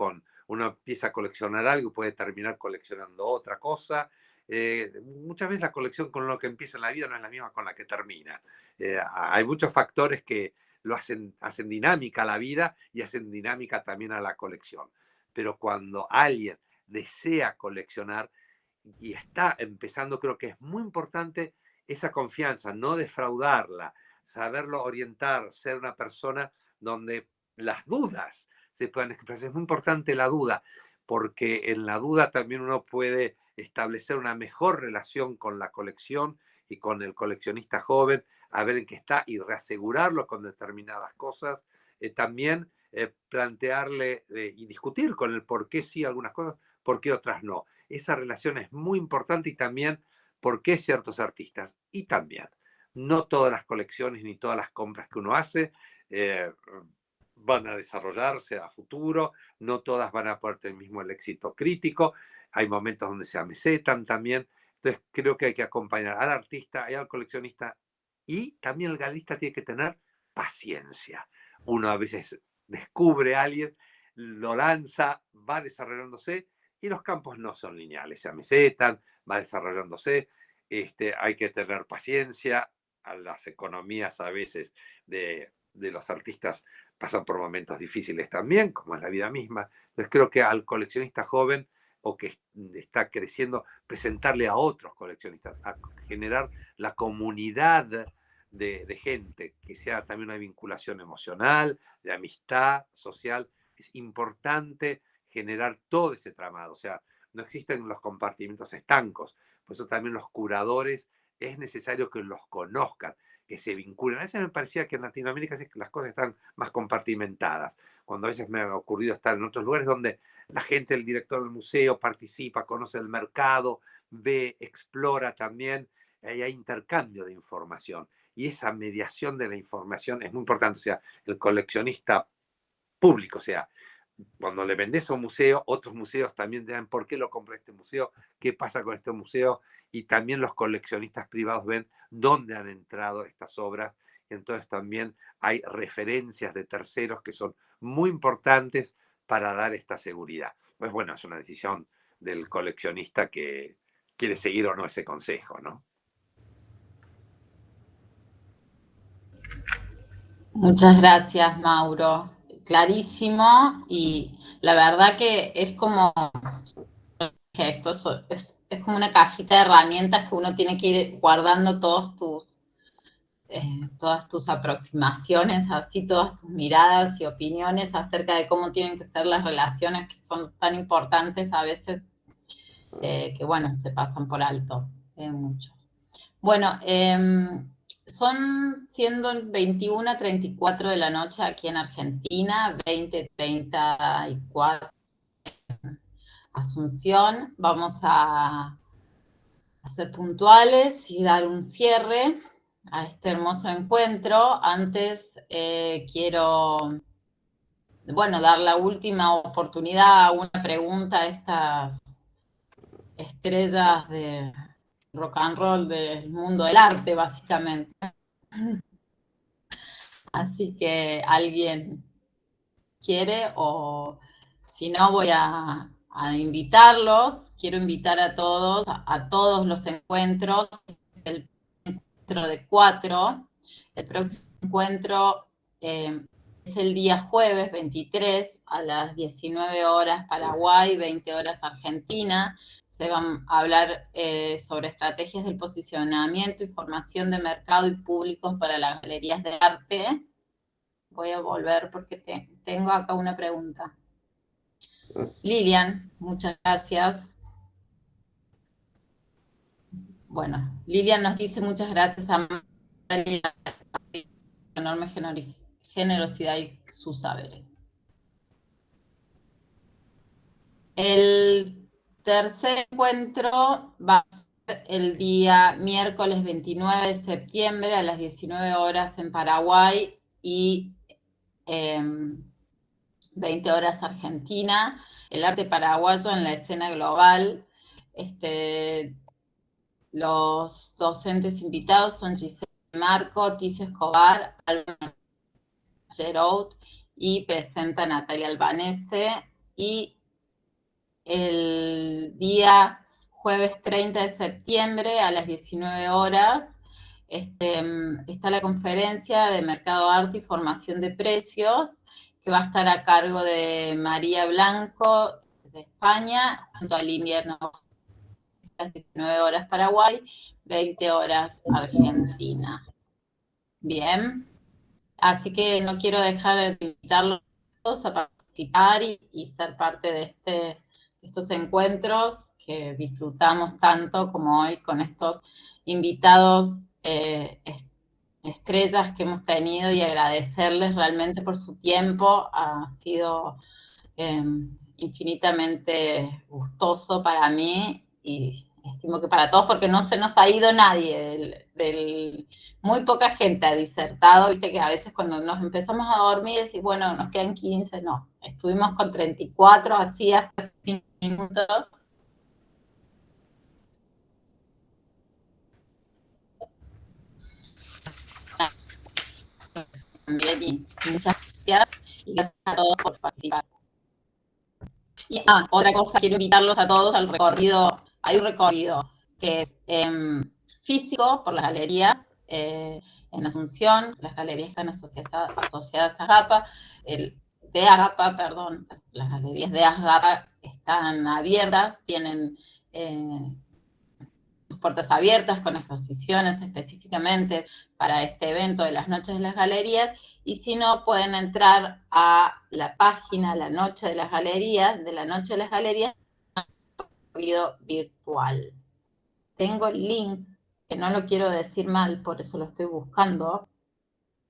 S3: uno empieza a coleccionar algo y puede terminar coleccionando otra cosa. Muchas veces la colección con lo que empieza en la vida no es la misma con la que termina. Hay muchos factores que lo hacen dinámica a la vida y hacen dinámica también a la colección. Pero cuando alguien desea coleccionar y está empezando, creo que es muy importante esa confianza, no defraudarla, saberlo orientar, ser una persona donde las dudas se puedan expresar. Es muy importante la duda, porque en la duda también uno puede establecer una mejor relación con la colección y con el coleccionista joven, a ver en qué está y reasegurarlo con determinadas cosas. También plantearle y discutir con el por qué sí algunas cosas, por qué otras no. Esa relación es muy importante, y también por qué ciertos artistas. Y también, no todas las colecciones ni todas las compras que uno hace van a desarrollarse a futuro, no todas van a poder tener mismo el éxito crítico, hay momentos donde se amesetan también. Entonces creo que hay que acompañar al artista y al coleccionista, y también el galerista tiene que tener paciencia. Uno a veces descubre a alguien, lo lanza, va desarrollándose, y los campos no son lineales, se amesetan, va desarrollándose. Hay que tener paciencia. A las economías a veces de los artistas pasan por momentos difíciles también, como es la vida misma. Entonces creo que al coleccionista joven o que está creciendo, presentarle a otros coleccionistas, a generar la comunidad de gente, que sea también una vinculación emocional, de amistad social. Es importante generar todo ese tramado. O sea, no existen los compartimentos estancos. Por eso también los curadores es necesario que los conozcan, que se vinculen. A veces me parecía que en Latinoamérica las cosas están más compartimentadas, cuando a veces me ha ocurrido estar en otros lugares donde la gente, el director del museo, participa, conoce el mercado, ve, explora también, y hay intercambio de información. Y esa mediación de la información es muy importante. O sea, el coleccionista público, o sea, cuando le vendes a un museo, otros museos también dirán por qué lo compra este museo, qué pasa con este museo, y también los coleccionistas privados ven dónde han entrado estas obras. Entonces también hay referencias de terceros que son muy importantes para dar esta seguridad. Pues bueno, es una decisión del coleccionista que quiere seguir o no ese consejo, ¿no?
S1: Muchas gracias, Mauro. Clarísimo, y la verdad que es como que esto es como una cajita de herramientas que uno tiene que ir guardando todas tus aproximaciones, así todas tus miradas y opiniones acerca de cómo tienen que ser las relaciones que son tan importantes a veces, que bueno, se pasan por alto muchos. Bueno, son siendo 21:34 de la noche aquí en Argentina, 20:34 Asunción. Vamos a ser puntuales y dar un cierre a este hermoso encuentro. Antes quiero, bueno, dar la última oportunidad a una pregunta a estas estrellas de rock and roll del mundo del arte, básicamente. Así que alguien quiere, o si no, voy a invitarlos. Quiero invitar a todos los encuentros. El encuentro de 4. El próximo encuentro es el día jueves 23 a las 19 horas Paraguay, 20 horas Argentina. Se van a hablar sobre estrategias del posicionamiento y formación de mercado y públicos para las galerías de arte. Voy a volver porque tengo acá una pregunta. Lilian, muchas gracias. Bueno, Lilian nos dice muchas gracias a María, enorme generosidad y sus saberes. El tercer encuentro va a ser el día miércoles 29 de septiembre a las 19 horas en Paraguay y 20 horas Argentina. El arte paraguayo en la escena global. Los docentes invitados son Giselle Marco, Ticio Escobar, Álvaro Geroud, y presenta Natalia Albanese. Y el día jueves 30 de septiembre a las 19 horas está la conferencia de Mercado Arte y Formación de Precios, que va a estar a cargo de María Blanco de España, junto a Lilia Novoa, 19 horas Paraguay, 20 horas Argentina. Bien, así que no quiero dejar de invitarlos a participar participar y ser parte de estos encuentros que disfrutamos tanto como hoy con estos invitados estrellas que hemos tenido, y agradecerles realmente por su tiempo. Ha sido infinitamente gustoso para mí y estimo que para todos, porque no se nos ha ido nadie, muy poca gente ha disertado. Viste que a veces cuando nos empezamos a dormir decís, bueno, nos quedan 15, no, estuvimos con 34 así hasta 5 minutos. También, y muchas gracias, y gracias a todos por participar. Y otra cosa, quiero invitarlos a todos al recorrido. Hay un recorrido que es físico por las galerías en Asunción. Las galerías están asociadas a ASGAPA, de ASGAPA, perdón, las galerías de ASGAPA están abiertas, tienen sus puertas abiertas con exposiciones específicamente para este evento de las noches de las galerías, y si no, pueden entrar a la página La Noche de las Galerías, recorrido virtual. Tengo el link, que no lo quiero decir mal, por eso lo estoy buscando,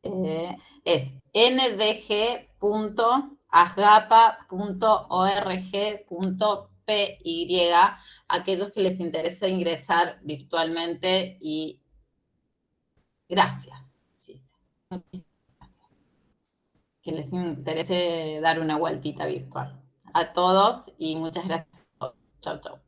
S1: es ndg.asgapa.org.py, aquellos que les interesa ingresar virtualmente. Y gracias, que les interese dar una vueltita virtual. A todos y muchas gracias a todos. Chau, chau.